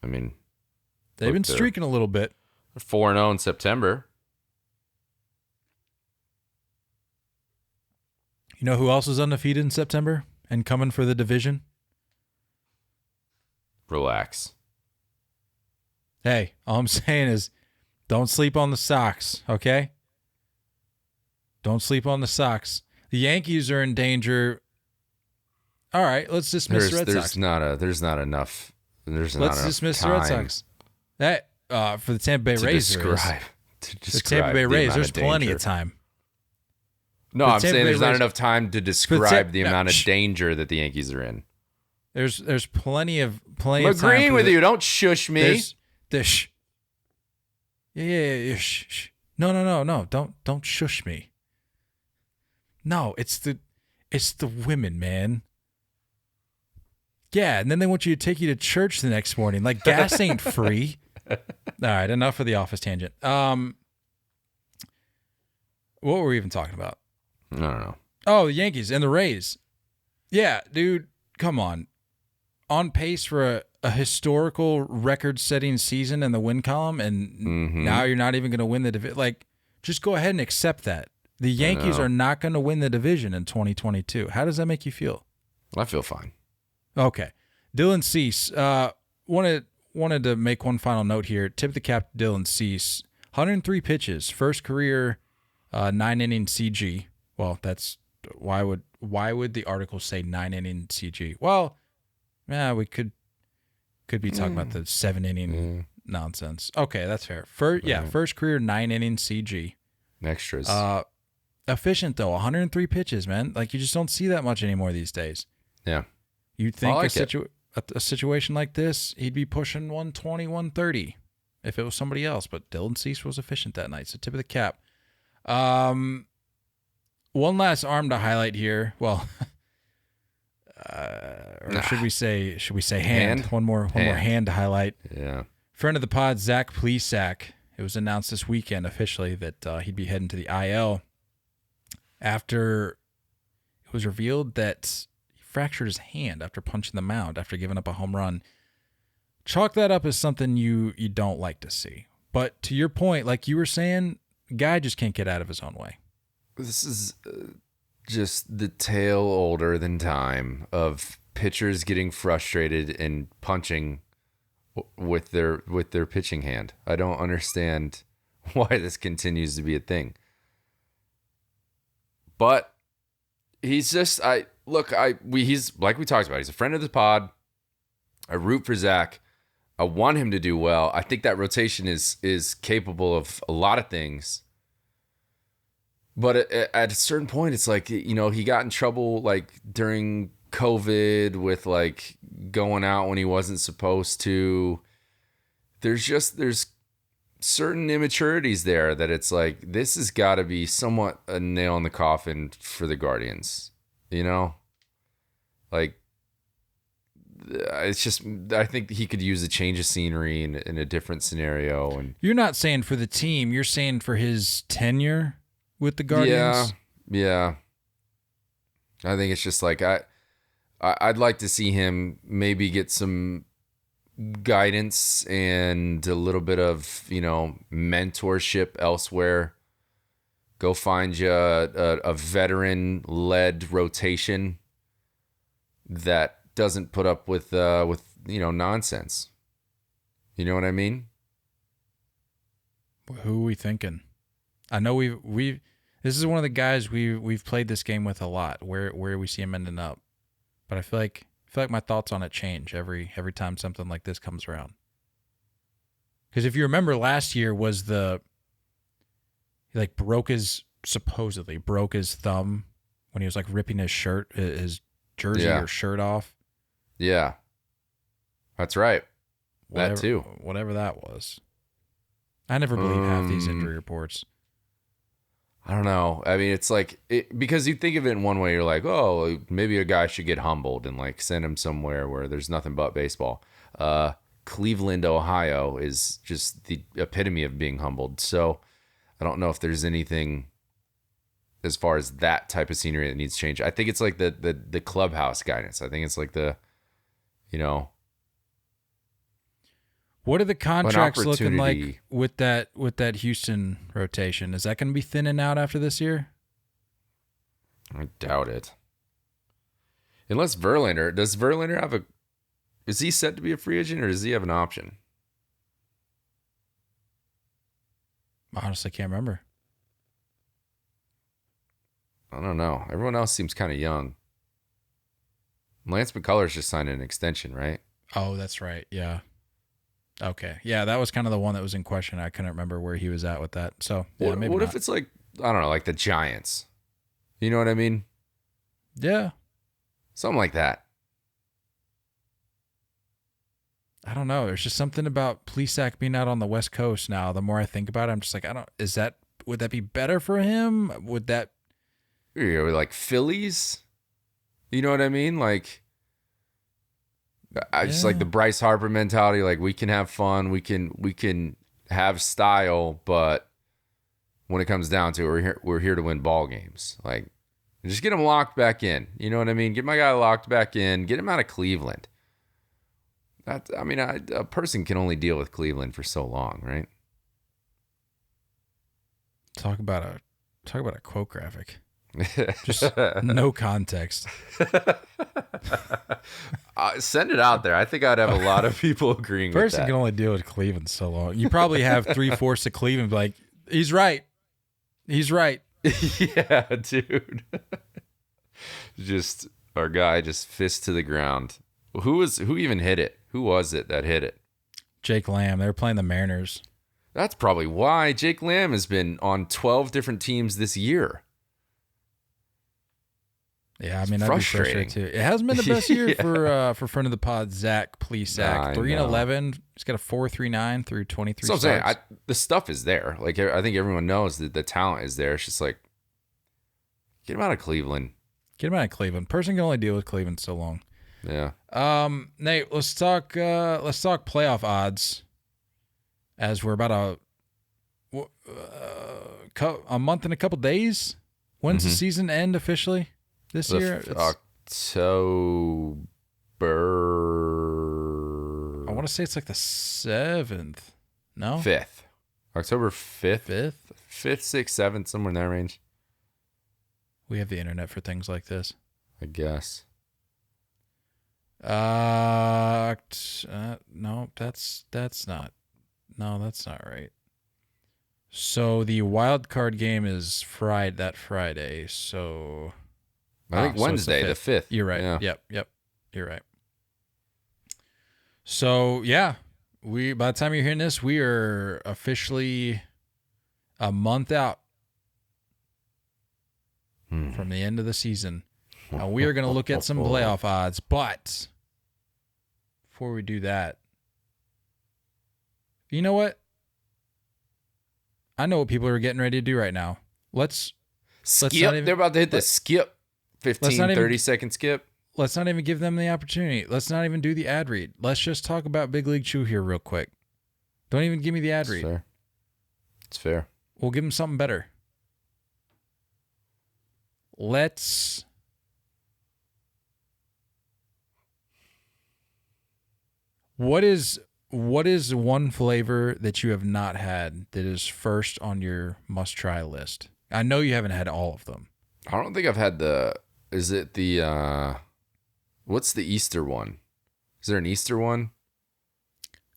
they've been streaking a little bit. 4-0 in September. You know who else is undefeated in September and coming for the division? Relax. Hey, all I'm saying is don't sleep on the Sox, okay? Don't sleep on the Sox. The Yankees are in danger. All right, let's dismiss the Red Sox. There's not enough. Let's dismiss the Red Sox. That for the Tampa Bay Rays. The Tampa Bay Rays, there's plenty of time. No, I'm saying there's not enough time to describe the amount of danger that the Yankees are in. There's plenty of time. I'm agreeing with you. Don't shush me. Yeah. Shh. No. Don't shush me. No, it's the women, man. Yeah, and then they want you to take you to church the next morning. Like, gas ain't free. All right, enough of the office tangent. What were we even talking about? I don't know. Oh, the Yankees and the Rays. Yeah, dude, come on. On pace for a historical record-setting season in the win column, and now you're not even going to win the division. Like, just go ahead and accept that. The Yankees are not going to win the division in 2022. How does that make you feel? I feel fine. Okay. Dylan Cease. Wanted to make one final note here. Tip the cap to Dylan Cease. 103 pitches. First career 9-inning CG. Well, that's why would the article say 9-inning CG? Well, yeah, we could be talking about the 7-inning nonsense. Okay, that's fair. First career 9-inning CG. Extras. Efficient though, 103 pitches, man. Like you just don't see that much anymore these days. Yeah. You'd think I like a situation like this, he'd be pushing 120, 130 if it was somebody else. But Dylan Cease was efficient that night, so tip of the cap. One last arm to highlight here. Well, should we say hand? One more hand to highlight. Yeah. Friend of the pod, Zach Plesac. It was announced this weekend officially that he'd be heading to the IL after it was revealed that he fractured his hand after punching the mound after giving up a home run. Chalk that up as something you don't like to see. But to your point, like you were saying, guy just can't get out of his own way. This is just the tale older than time of pitchers getting frustrated and punching with their pitching hand. I don't understand why this continues to be a thing. But he's just he's like we talked about, he's a friend of the pod. I root for Zach. I want him to do well. I think that rotation is capable of a lot of things. But at a certain point, it's like, he got in trouble like during COVID with like going out when he wasn't supposed to. There's certain immaturities there that it's like, this has got to be somewhat a nail in the coffin for the Guardians, like it's just, I think he could use a change of scenery in a different scenario. And you're not saying for the team, you're saying for his tenure with the Guardians. Yeah. I think it's just like, I'd like to see him maybe get some guidance and a little bit of, mentorship elsewhere. Go find you a veteran-led rotation that doesn't put up with nonsense. You know what I mean? Who are we thinking? I know we've this is one of the guys we've played this game with a lot. Where we see him ending up, but I feel like my thoughts on it change every time something like this comes around. Because if you remember, last year was he supposedly broke his thumb when he was like ripping his jersey or shirt off. Yeah, that's right. That too. Whatever that was. I never believe half these injury reports. I don't know. I mean, it's like, because you think of it in one way, you're like, oh, maybe a guy should get humbled and like send him somewhere where there's nothing but baseball. Cleveland, Ohio is just the epitome of being humbled. So I don't know if there's anything as far as that type of scenery that needs to change. I think it's like the clubhouse guidance. I think it's like what are the contracts looking like with that Houston rotation? Is that going to be thinning out after this year? I doubt it. Unless does Verlander is he set to be a free agent or does he have an option? I honestly can't remember. I don't know. Everyone else seems kind of young. Lance McCullers just signed an extension, right? Oh, that's right. Yeah. Okay. Yeah, that was kind of the one that was in question. I couldn't remember where he was at with that. So, yeah, maybe what not. if it's like, I don't know, like the Giants? You know what I mean? Yeah. Something like that. I don't know. There's just something about Plesac being out on the West Coast now. The more I think about it, I'm just like, would that be better for him? Would that like Phillies? You know what I mean? Like, I just like the Bryce Harper mentality. Like, we can have fun, we can have style, but when it comes down to it, we're here to win ball games. Like, just get him locked back in. You know what I mean? Get my guy locked back in. Get him out of Cleveland. A person can only deal with Cleveland for so long, right? Talk about a quote graphic. Just no context. Send it out there. I think I'd have a lot of people agreeing with Person that. can only deal with Cleveland so long. You probably have 3/4 of Cleveland be like, he's right. He's right. Yeah, dude. Just our guy just fist to the ground. Who even hit it? Who was it that hit it? Jake Lamb. They were playing the Mariners. That's probably why Jake Lamb has been on 12 different teams this year. Yeah, I mean, I'd be frustrated too. It hasn't been the best year for friend of the pod, Zach Plesac. 3-11. He's got a 4.39 through 23 So I'm starts. saying, the stuff is there. Like, I think everyone knows that the talent is there. It's just like, get him out of Cleveland. Get him out of Cleveland. Person can only deal with Cleveland so long. Yeah. Nate, let's talk playoff odds. As we're about a month and a couple days. When's the season end officially this year? October. I want to say it's like the 7th. No? 5th. October 5th. 5th? 5th, 6th, 7th, somewhere in that range. We have the internet for things like this. I guess. No, that's not. No, that's not right. So the wild card game is that Friday. So I think Wednesday, the 5th. You're right. Yeah. Yep. You're right. So yeah, by the time you're hearing this, we are officially a month out from the end of the season. Now we are going to look at some playoff odds, but before we do that, you know what? I know what people are getting ready to do right now. Let's skip. They're about to hit the skip. 30-second skip. Let's not even give them the opportunity. Let's not even do the ad read. Let's just talk about Big League Chew here real quick. Don't even give me the ad read. Fair. It's fair. We'll give them something better. What is one flavor that you have not had that is first on your must-try list? I know you haven't had all of them. I don't think I've had is it the, what's the Easter one? Is there an Easter one?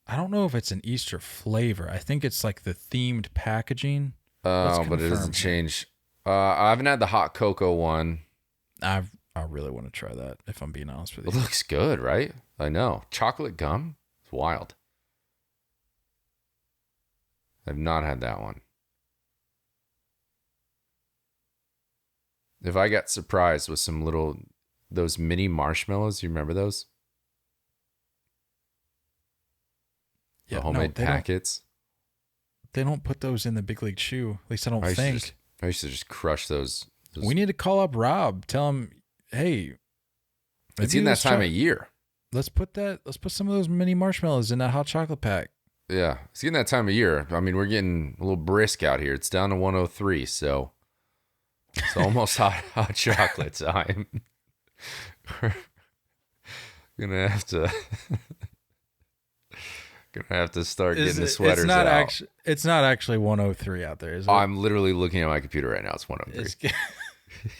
I don't know if it's an Easter flavor. I think it's like the themed packaging. Oh, but it doesn't change. I haven't had the hot cocoa one. I really want to try that, if I'm being honest with you. It looks good, right? I know. Chocolate gum? It's wild. I've not had that one. If I got surprised with some those mini marshmallows, you remember those? Yeah, the homemade packets. They don't put those in the Big League Chew. At least I don't think. I used to just crush those. We need to call up Rob. Tell him, hey, it's in that time of year. Let's put some of those mini marshmallows in that hot chocolate pack. Yeah, it's getting that time of year. I mean, we're getting a little brisk out here. It's down to 103, so it's almost hot chocolate time. We're gonna have to start getting the sweaters out. It's not actually 103 out there, is it? I'm literally looking at my computer right now. It's 103.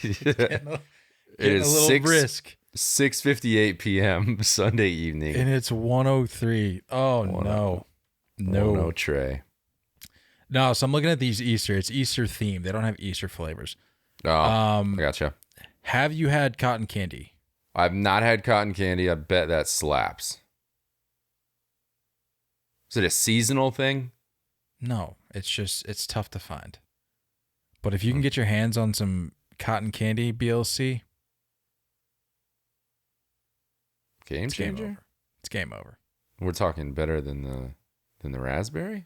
It is a little brisk. 6:58 p.m. Sunday evening, and it's 103. Oh no. No Trey. No, so I'm looking at these Easter. It's Easter themed. They don't have Easter flavors. Oh, I gotcha. Have you had cotton candy? I've not had cotton candy. I bet that slaps. Is it a seasonal thing? No, it's tough to find. But if you can get your hands on some cotton candy BLC, game changer. It's game over. We're talking better than the raspberry.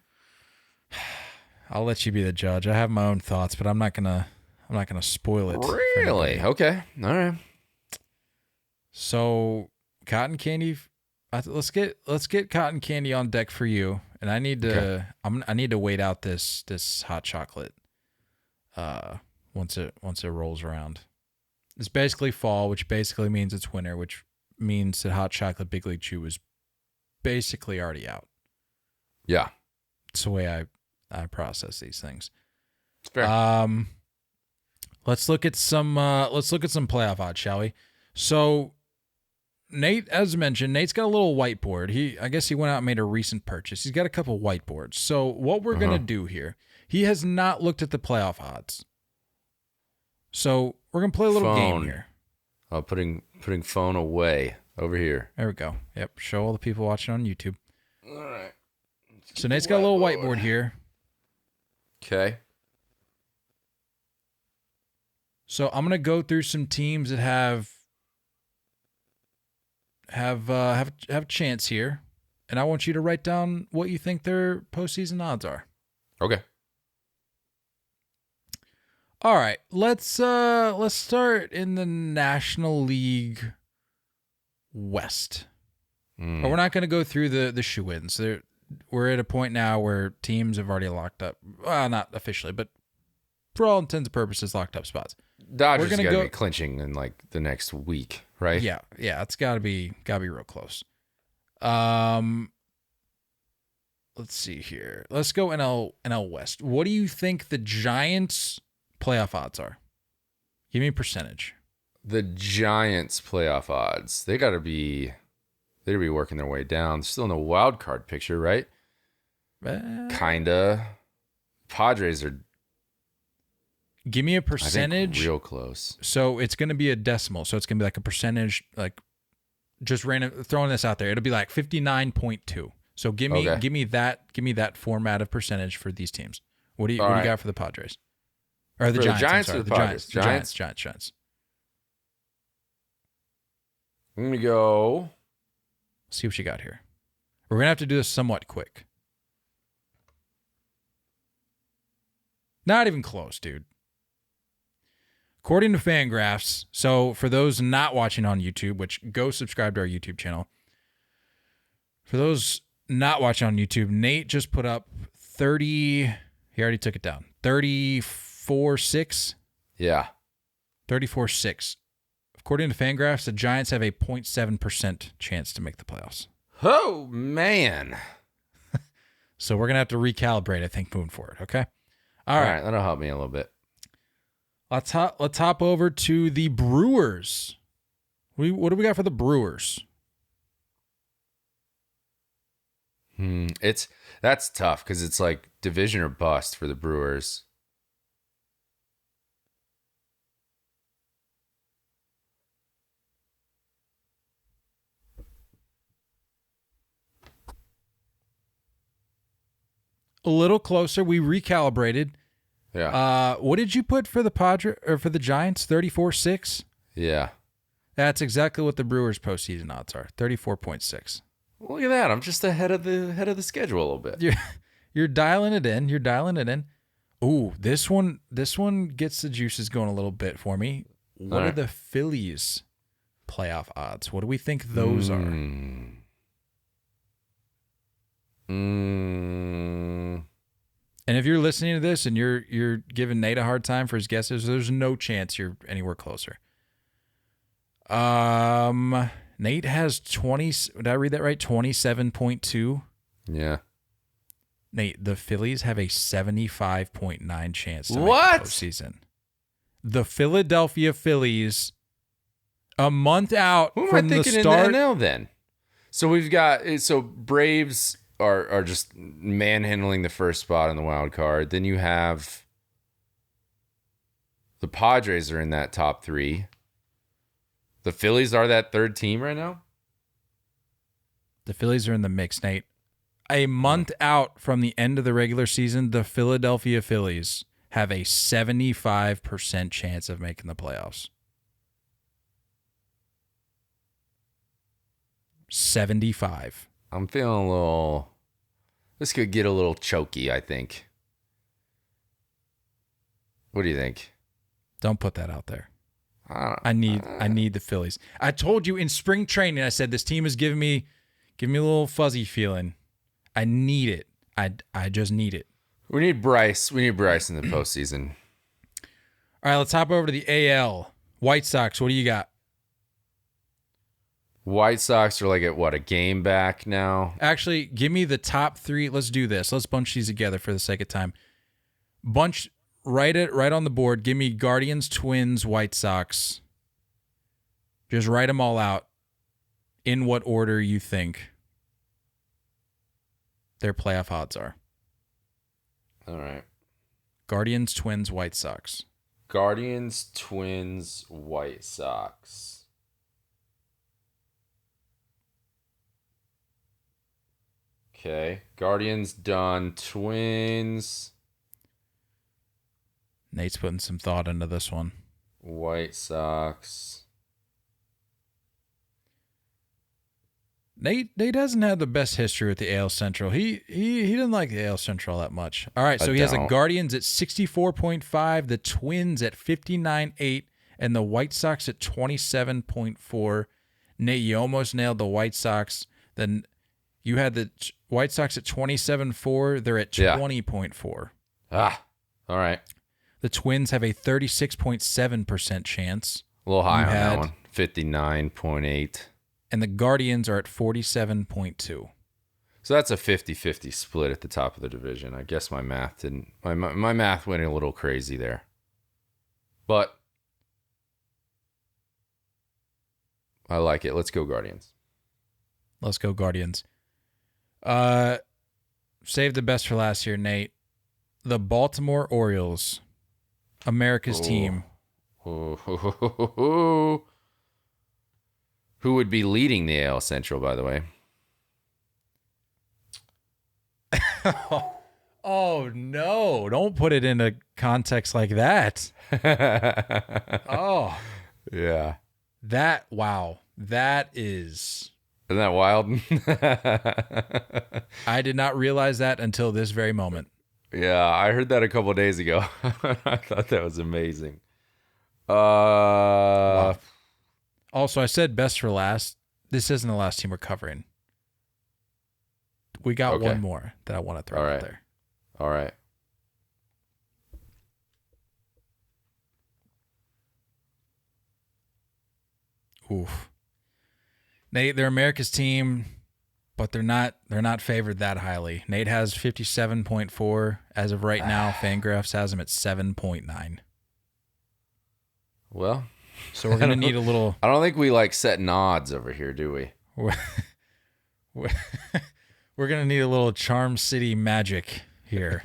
I'll let you be the judge. I have my own thoughts, but I'm not gonna spoil it. Really? Okay. All right. So cotton candy. Let's get cotton candy on deck for you. And I need to I need to wait out this hot chocolate. Once it rolls around. It's basically fall, which basically means it's winter, which means that hot chocolate Big League Chew is basically already out. Yeah. It's the way I process these things. It's fair. Let's look at some playoff odds, shall we? So Nate, as mentioned, Nate's got a little whiteboard. I guess he went out and made a recent purchase. He's got a couple whiteboards. So what we're going to do here, he has not looked at the playoff odds. So we're going to play a little game here. Oh, putting phone away over here. There we go. Yep. Show all the people watching on YouTube. All right. So Nate's got a little whiteboard here. Okay. So I'm going to go through some teams that have a chance here, and I want you to write down what you think their postseason odds are. Okay. All right, let's start in the National League West. But we're not going to go through the shoe-ins. We're at a point now where teams have already locked up. Well, not officially, but for all intents and purposes, locked up spots. Dodgers got to be clinching in like the next week, right? Yeah, it's got to be real close. Let's see here. Let's go NL West. What do you think the Giants' playoff odds are? Give me a percentage. The Giants' playoff odds. They'd be working their way down. Still in the wild card picture, right? Kinda. Padres are. Give me a percentage. I think real close. So it's going to be a decimal. So it's going to be like a percentage, like just random throwing this out there. It'll be like 59.2. So give me that format of percentage for these teams. What do you got for the Padres? Or the Giants? The Giants or the Padres? Giants. I'm going to go. See what you got here. We're going to have to do this somewhat quick. Not even close, dude. According to Fangraphs, so for those not watching on YouTube, which go subscribe to our YouTube channel. For those not watching on YouTube, Nate just put up 30. He already took it down. 34-6. Yeah. 34-6. According to Fangraphs, the Giants have a 0.7% chance to make the playoffs. Oh, man. So we're going to have to recalibrate, I think, moving forward, okay? All right. That'll help me a little bit. Let's hop over to the Brewers. What do we got for the Brewers? That's tough because it's like division or bust for the Brewers. A little closer. We recalibrated. Yeah. What did you put for the for the Giants? 34-6? Yeah. That's exactly what the Brewers postseason odds are. 34.6. Look at that. I'm just ahead of the schedule a little bit. You're dialing it in. Ooh, this one gets the juices going a little bit for me. What are the Phillies playoff odds? What do we think those are? And if you're listening to this and you're giving Nate a hard time for his guesses, there's no chance you're anywhere closer. Nate has 20. Did I read that right? 27.2. Yeah. Nate, the Phillies have a 75.9 chance to make the postseason. The Philadelphia Phillies, a month out Who am from I the thinking start. in the NL then? So we've got Braves are just manhandling the first spot in the wild card. Then you have the Padres are in that top three. The Phillies are that third team right now? The Phillies are in the mix, Nate. A month out from the end of the regular season, the Philadelphia Phillies have a 75% chance of making the playoffs. 75. I'm feeling a little. This could get a little choky, I think. What do you think? Don't put that out there. I need the Phillies. I told you in spring training, I said this team is giving me a little fuzzy feeling. I need it. I just need it. We need Bryce. We need Bryce in the postseason. All right, let's hop over to the AL. White Sox, what do you got? White Sox are like at what, a game back now? Actually, give me the top three. Let's do this. Let's bunch these together for the sake of time. Write it right on the board. Give me Guardians, Twins, White Sox. Just write them all out. in what order you think their playoff odds are. All right. Guardians, Twins, White Sox. Guardians, Twins, White Sox. Okay. Guardians done. Twins. Nate's putting some thought into this one. White Sox. Nate hasn't had the best history with the AL Central. He didn't like the AL Central that much. All right, so he has the Guardians at 64.5, the Twins at 59.8, and the White Sox at 27.4. Nate, you almost nailed the White Sox. Then you had the White Sox at 27.4. They're at 20.4. Ah, all right. The Twins have a 36.7% chance. A little high on that one. 59.8. And the Guardians are at 47.2. So that's a 50-50 split at the top of the division. I guess my math didn't. My math went a little crazy there. But I like it. Let's go Guardians. Let's go Guardians. Save the best for last year, Nate. The Baltimore Orioles, America's team. Who would be leading the AL Central, by the way? Oh, no. Don't put it into context like that. Oh. Yeah. Wow. That is... Isn't that wild? I did not realize that until this very moment. Yeah, I heard that a couple of days ago. I thought that was amazing. Wow. Also, I said best for last. This isn't the last team we're covering. We got one more that I want to throw out there. All right. Oof. Nate, they're America's team, but they're not favored that highly. Nate has 57.4 as of right now. Fangraphs has them at 7.9. Well, so we're gonna need a little. I don't think we like setting odds over here, do we? We're gonna need a little Charm City magic here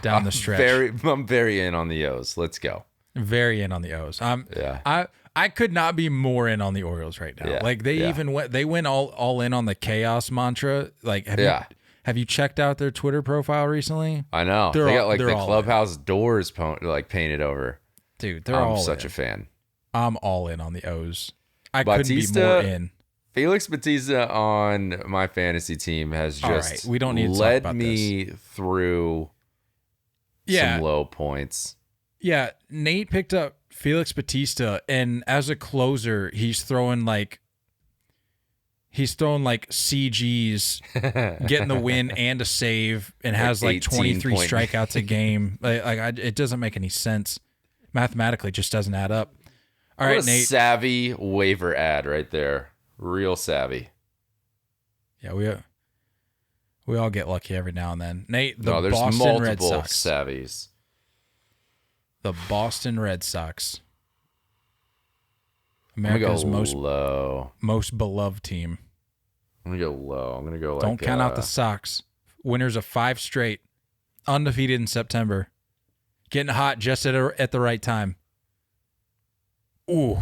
down the stretch. I'm very in on the O's. Let's go. Very in on the O's. Yeah. I could not be more in on the Orioles right now. Yeah, like they went all in on the chaos mantra. Like have you checked out their Twitter profile recently? I know. They got like the clubhouse doors painted over. Dude, I'm such a fan. I'm all in on the O's. I couldn't be more in. Felix Bautista on my fantasy team has just we don't need to led talk about me through some low points. Yeah, Nate picked up Felix Bautista, and as a closer, he's throwing like CGs, getting the win and a save, and has like 23 strikeouts a game. It doesn't make any sense. Mathematically, just doesn't add up. All right, Nate. Savvy waiver ad right there. Real savvy. Yeah, we all get lucky every now and then. Nate, there's Boston Red multiple Sox. savvies. The Boston Red Sox. America's most beloved team. I'm going to go low. I'm going to go Don't count out the Sox. Winners of 5 straight. Undefeated in September. Getting hot just at the right time. Ooh.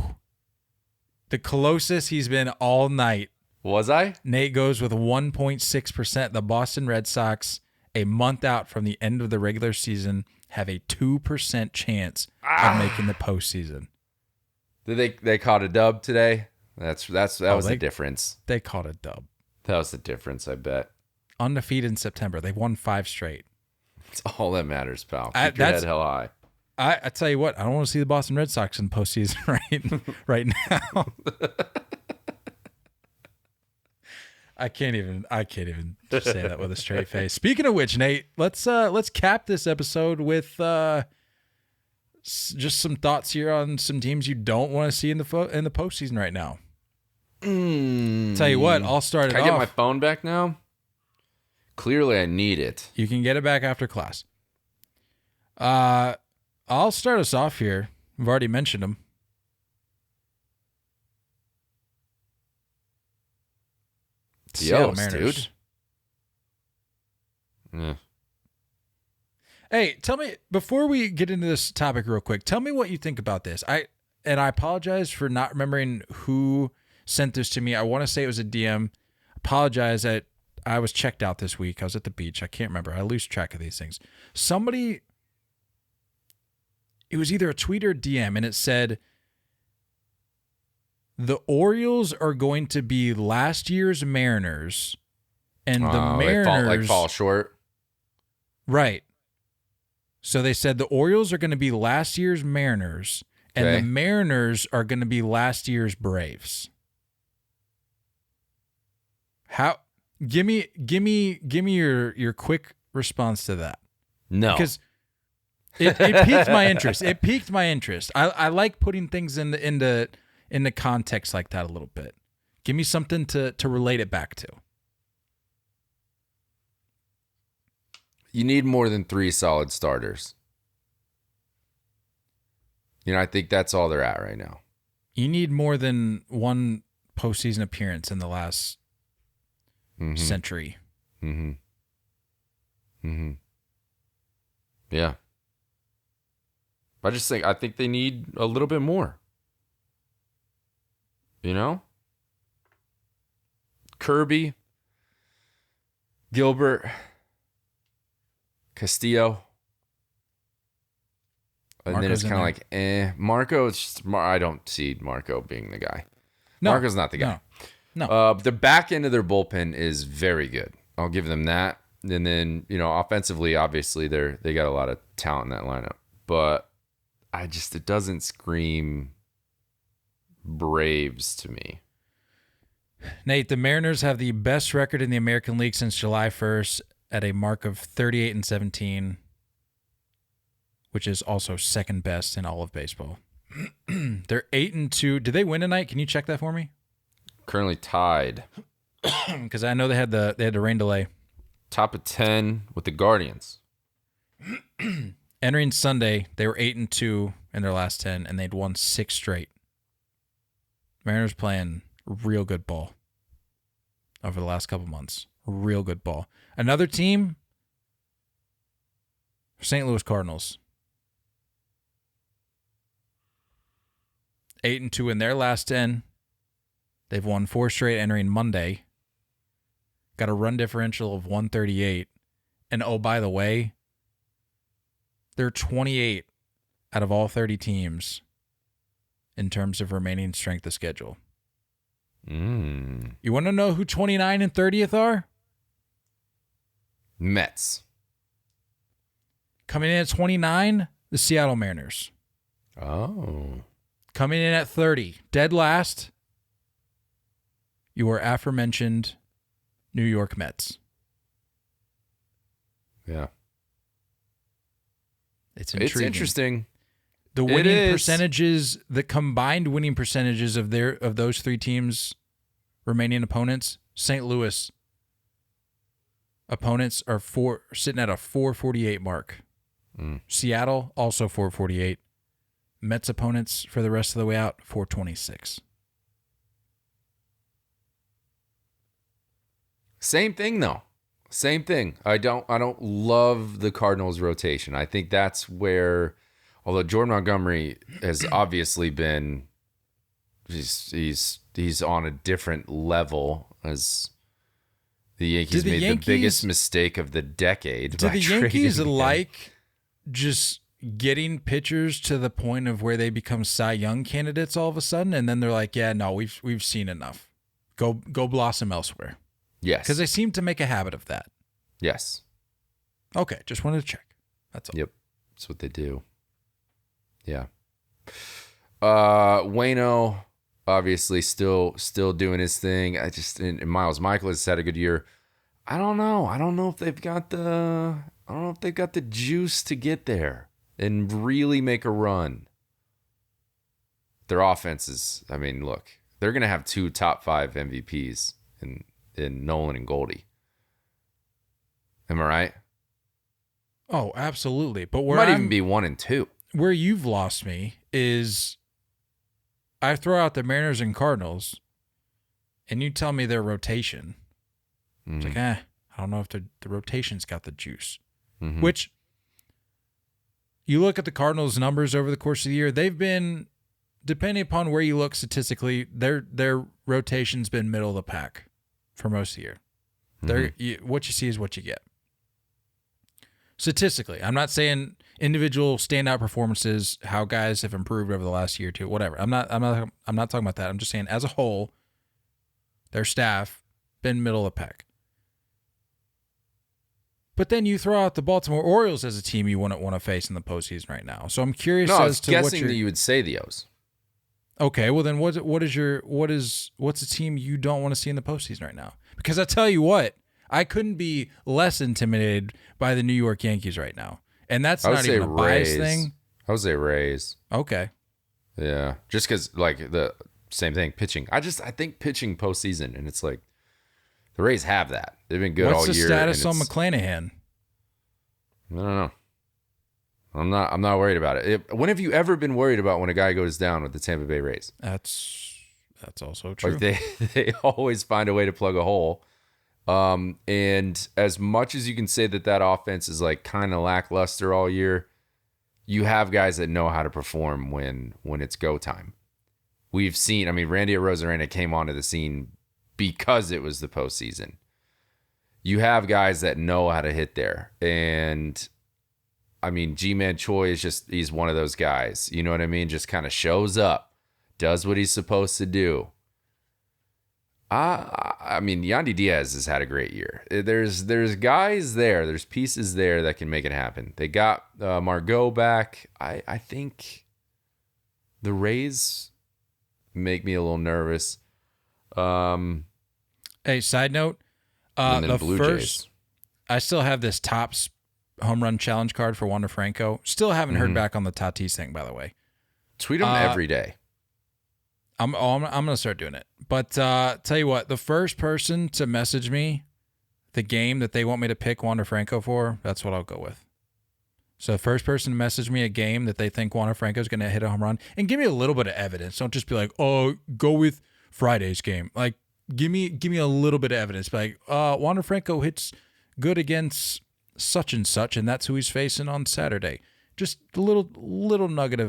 The closest he's been all night. Was I? Nate goes with 1.6%. The Boston Red Sox, a month out from the end of the regular season, have a 2% chance of making the postseason. Did they caught a dub today? That was the difference. They caught a dub. That was the difference, I bet. Undefeated in September. They've won 5 straight. It's all that matters, pal. Keep your head hell high. I tell you what, I don't want to see the Boston Red Sox in postseason right now. I can't even just say that with a straight face. Speaking of which, Nate, let's cap this episode with just some thoughts here on some teams you don't want to see in the postseason right now. Tell you what, I'll start it off. Can I get my phone back now? Clearly, I need it. You can get it back after class. I'll start us off here. I've already mentioned them. Seattle Dios, Mariners. dude. Yeah. Hey, tell me, before we get into this topic real quick, tell me what you think about this. I apologize for not remembering who sent this to me. I want to say it was a DM. Apologize that I was checked out this week. I was at the beach. I can't remember. I lose track of these things. Somebody, it was either a tweet or a DM, and it said, the Orioles are going to be last year's Mariners, and the Mariners They fall short. Right. So they said the Orioles are going to be last year's Mariners, and the Mariners are going to be last year's Braves. How? Give me your quick response to that. No, because it piqued my interest. It piqued my interest. I like putting things into context like that a little bit. Give me something to relate it back to. you need more than 3 solid starters. I think that's all they're at right now. You need more than one postseason appearance in the last century. Mm-hmm. Mm-hmm. Yeah. I think they need a little bit more. Kirby, Gilbert, Castillo. And then it's kind of like, Marco, I don't see Marco being the guy. No, Marco's not the guy. No. The back end of their bullpen is very good. I'll give them that. And then, offensively, obviously, they got a lot of talent in that lineup. But it doesn't scream Braves to me. Nate, the Mariners have the best record in the American League since July 1st at a mark of 38-17. Which is also second best in all of baseball. They're 8-2. Did they win tonight? Can you check that for me? Currently tied. Because I know they had the rain delay. Top of 10 with the Guardians. Entering Sunday, they were 8-2 in their last 10, and they'd won 6 straight. Mariners playing real good ball over the last couple months. Real good ball. Another team, St. Louis Cardinals. 8-2 in their last 10. They've won 4 straight entering Monday. Got a run differential of 138. And oh, by the way, they're 28 out of all 30 teams in terms of remaining strength of schedule. You want to know who 29 and 30th are? Mets. Coming in at 29, the Seattle Mariners. Oh. Coming in at 30, dead last, your aforementioned New York Mets. Yeah. It's intriguing. It's interesting. The winning percentages, the combined winning percentages of those 3 teams' remaining opponents, St. Louis opponents are sitting at a 448 mark. Seattle also 448. Mets opponents for the rest of the way out, 426. Same thing though. Same thing. I don't love the Cardinals rotation. I think that's where, although Jordan Montgomery has obviously been, he's on a different level as the Yankees made the biggest mistake of the decade. Do the Yankees like just getting pitchers to the point of where they become Cy Young candidates all of a sudden, and then they're like, yeah, no, we've seen enough. Go blossom elsewhere. Yes. Because they seem to make a habit of that. Yes. Okay, just wanted to check. That's all. Yep. That's what they do. Yeah. Waino, obviously still doing his thing. And Miles Michaelis had a good year. I don't know. I don't know if they've got the juice to get there and really make a run. Their offense is, look, they're going to have 2 top 5 MVPs in Nolan and Goldie. Am I right? Oh, absolutely. But where might even be 1 and 2. Where you've lost me is I throw out the Mariners and Cardinals, and you tell me their rotation. It's like, I don't know if the rotation's got the juice. Mm-hmm. Which, you look at the Cardinals' numbers over the course of the year, they've been, depending upon where you look statistically, their rotation's been middle of the pack for most of the year. What you see is what you get. Statistically, I'm not saying individual standout performances, how guys have improved over the last year or two, whatever. I'm not talking about that. I'm just saying as a whole, their staff been middle of the pack. But then you throw out the Baltimore Orioles as a team you wouldn't want to face in the postseason right now. So I'm curious as to what guessing that you would say the O's. Okay, well then what's a team you don't want to see in the postseason right now? Because I tell you what, I couldn't be less intimidated by the New York Yankees right now. And that's not even a bias thing. I would say Rays. Okay. Yeah. Just because, like, the same thing, pitching. I think pitching postseason, and it's like, the Rays have that. They've been good all year. What's the status on McClanahan? I don't know. I'm not worried about it. When have you ever been worried about when a guy goes down with the Tampa Bay Rays? That's also true. Like they always find a way to plug a hole. And as much as you can say that offense is like kind of lackluster all year, you have guys that know how to perform when it's go time. We've seen, Randy Arozarena came onto the scene because it was the postseason. You have guys that know how to hit there. And G-Man Choi he's one of those guys. You know what I mean? Just kind of shows up, does what he's supposed to do. Yandy Diaz has had a great year. There's guys there, there's pieces there that can make it happen. They got Margot back. I think the Rays make me a little nervous. Hey, side note, the Blue Jays. I still have this Topps home run challenge card for Wander Franco. Still haven't heard back on the Tatis thing, by the way. Tweet him every day. I'm going to start doing it. But tell you what, the first person to message me the game that they want me to pick Wander Franco for, that's what I'll go with. So the first person to message me a game that they think Wander Franco is going to hit a home run, and give me a little bit of evidence. Don't just be like, oh, go with Friday's game. Like, give me a little bit of evidence. Be like, Wander Franco hits good against such and such, and that's who he's facing on Saturday. Just a little nugget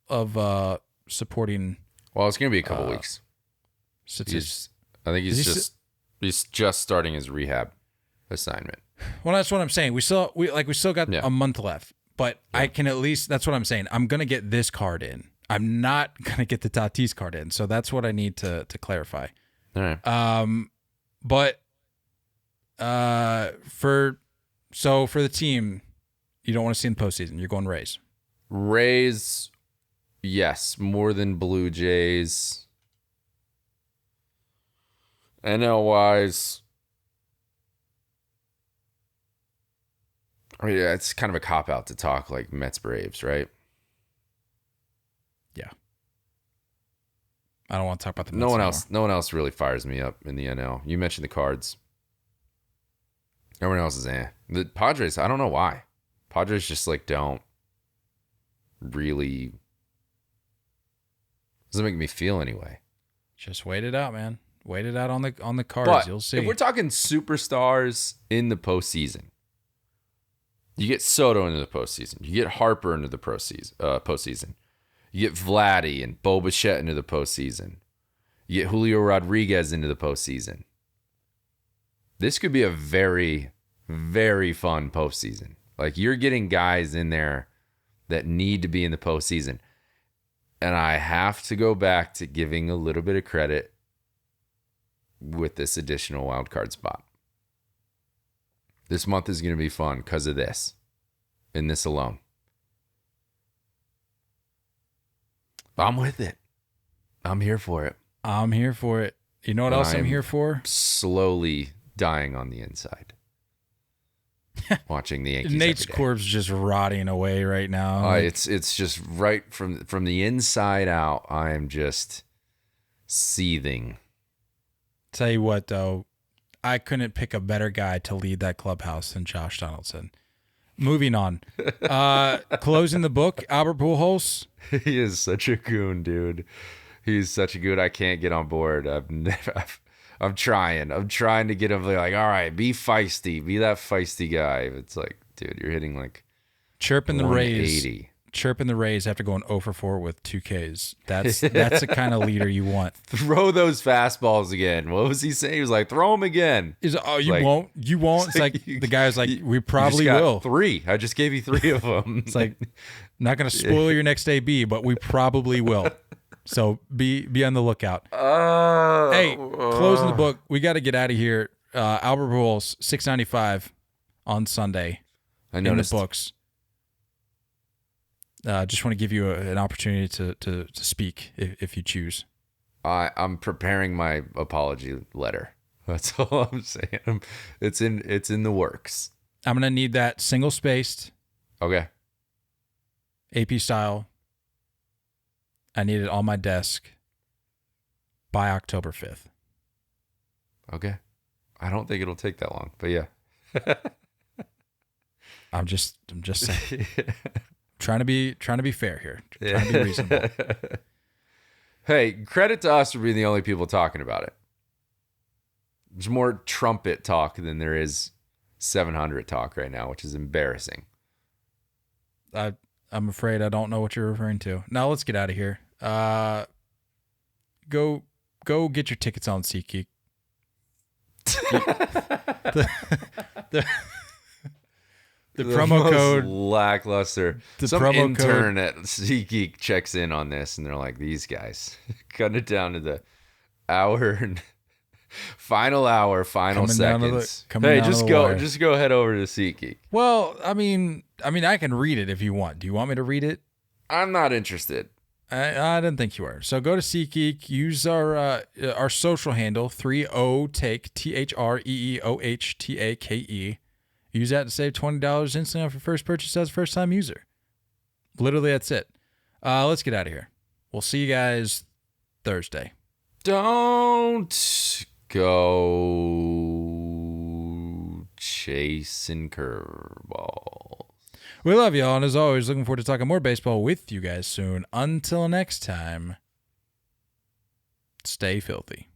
of supporting. Well, it's going to be a couple weeks. I think he's just starting his rehab assignment. Well, that's what I'm saying. We still got a month left, but I can at least. That's what I'm saying. I'm going to get this card in. I'm not going to get the Tatis card in. So that's what I need to clarify. All right. But for the team, you don't want to see in the postseason. You're going Rays. Rays. Yes, more than Blue Jays. NL wise, it's kind of a cop out to talk like Mets Braves, right? Yeah. I don't want to talk about the Mets anymore. No one else really fires me up in the NL. You mentioned the Cards. Everyone else is The Padres, I don't know why. Padres just don't really. Doesn't make me feel anyway. Just wait it out, man. Wait it out on the Cards. But you'll see. If we're talking superstars in the postseason, you get Soto into the postseason. You get Harper into the postseason. You get Vladdy and Bo Bichette into the postseason. You get Julio Rodriguez into the postseason. This could be a very, very fun postseason. Like, you're getting guys in there that need to be in the postseason. And I have to go back to giving a little bit of credit with this additional wild card spot. This month is going to be fun because of this. And this alone. I'm with it. I'm here for it. I'm here for it. You know what else I'm here for? Slowly dying on the inside. Watching the Yankees. Nate's corpse just rotting away right now. It's just right from the inside out. I am just seething. Tell you what, though, I couldn't pick a better guy to lead that clubhouse than Josh Donaldson. Moving on. Closing the book, Albert Pujols. He is such a goon, dude. He's such a goon. I can't get on board. I'm trying to get him like, all right, be feisty, be that feisty guy. It's like, dude, you're hitting like chirping the Rays. 180. Chirping the Rays after going 0 for 4 with 2 Ks. That's the kind of leader you want. Throw those fastballs again. What was he saying? He was like, throw them again. He's like, oh, you won't. It's like the guy's like, we probably will. 3. I just gave you 3 of them. It's like, not going to spoil your next AB, but we probably will. So be on the lookout. Hey, closing the book. We got to get out of here. Albert Pujols, $6.95 on Sunday. I noticed. In the books. Just want to give you an opportunity to speak if you choose. I'm preparing my apology letter. That's all I'm saying. It's in the works. I'm gonna need that single spaced. Okay. AP style. I need it on my desk by October 5th. Okay. I don't think it'll take that long, but yeah. I'm just saying. Trying to be fair here. Trying to be reasonable. Hey, credit to us for being the only people talking about it. There's more Trumpet talk than there is 700 talk right now, which is embarrassing. I'm afraid I don't know what you're referring to. Now let's get out of here. Go get your tickets on SeatGeek. The promo code lackluster. Some promo intern at SeatGeek checks in on this, and they're like, "These guys cut it down to the hour and final seconds." Hey, just go head over to SeatGeek. Well, I mean, I can read it if you want. Do you want me to read it? I'm not interested. I didn't think you were. So go to SeatGeek. Use our social handle 30take THREEOHTAKE. Use that to save $20 instantly off your first purchase as a first-time user. Literally, that's it. Let's get out of here. We'll see you guys Thursday. Don't go chasing curveballs. We love y'all, and as always, looking forward to talking more baseball with you guys soon. Until next time, stay filthy.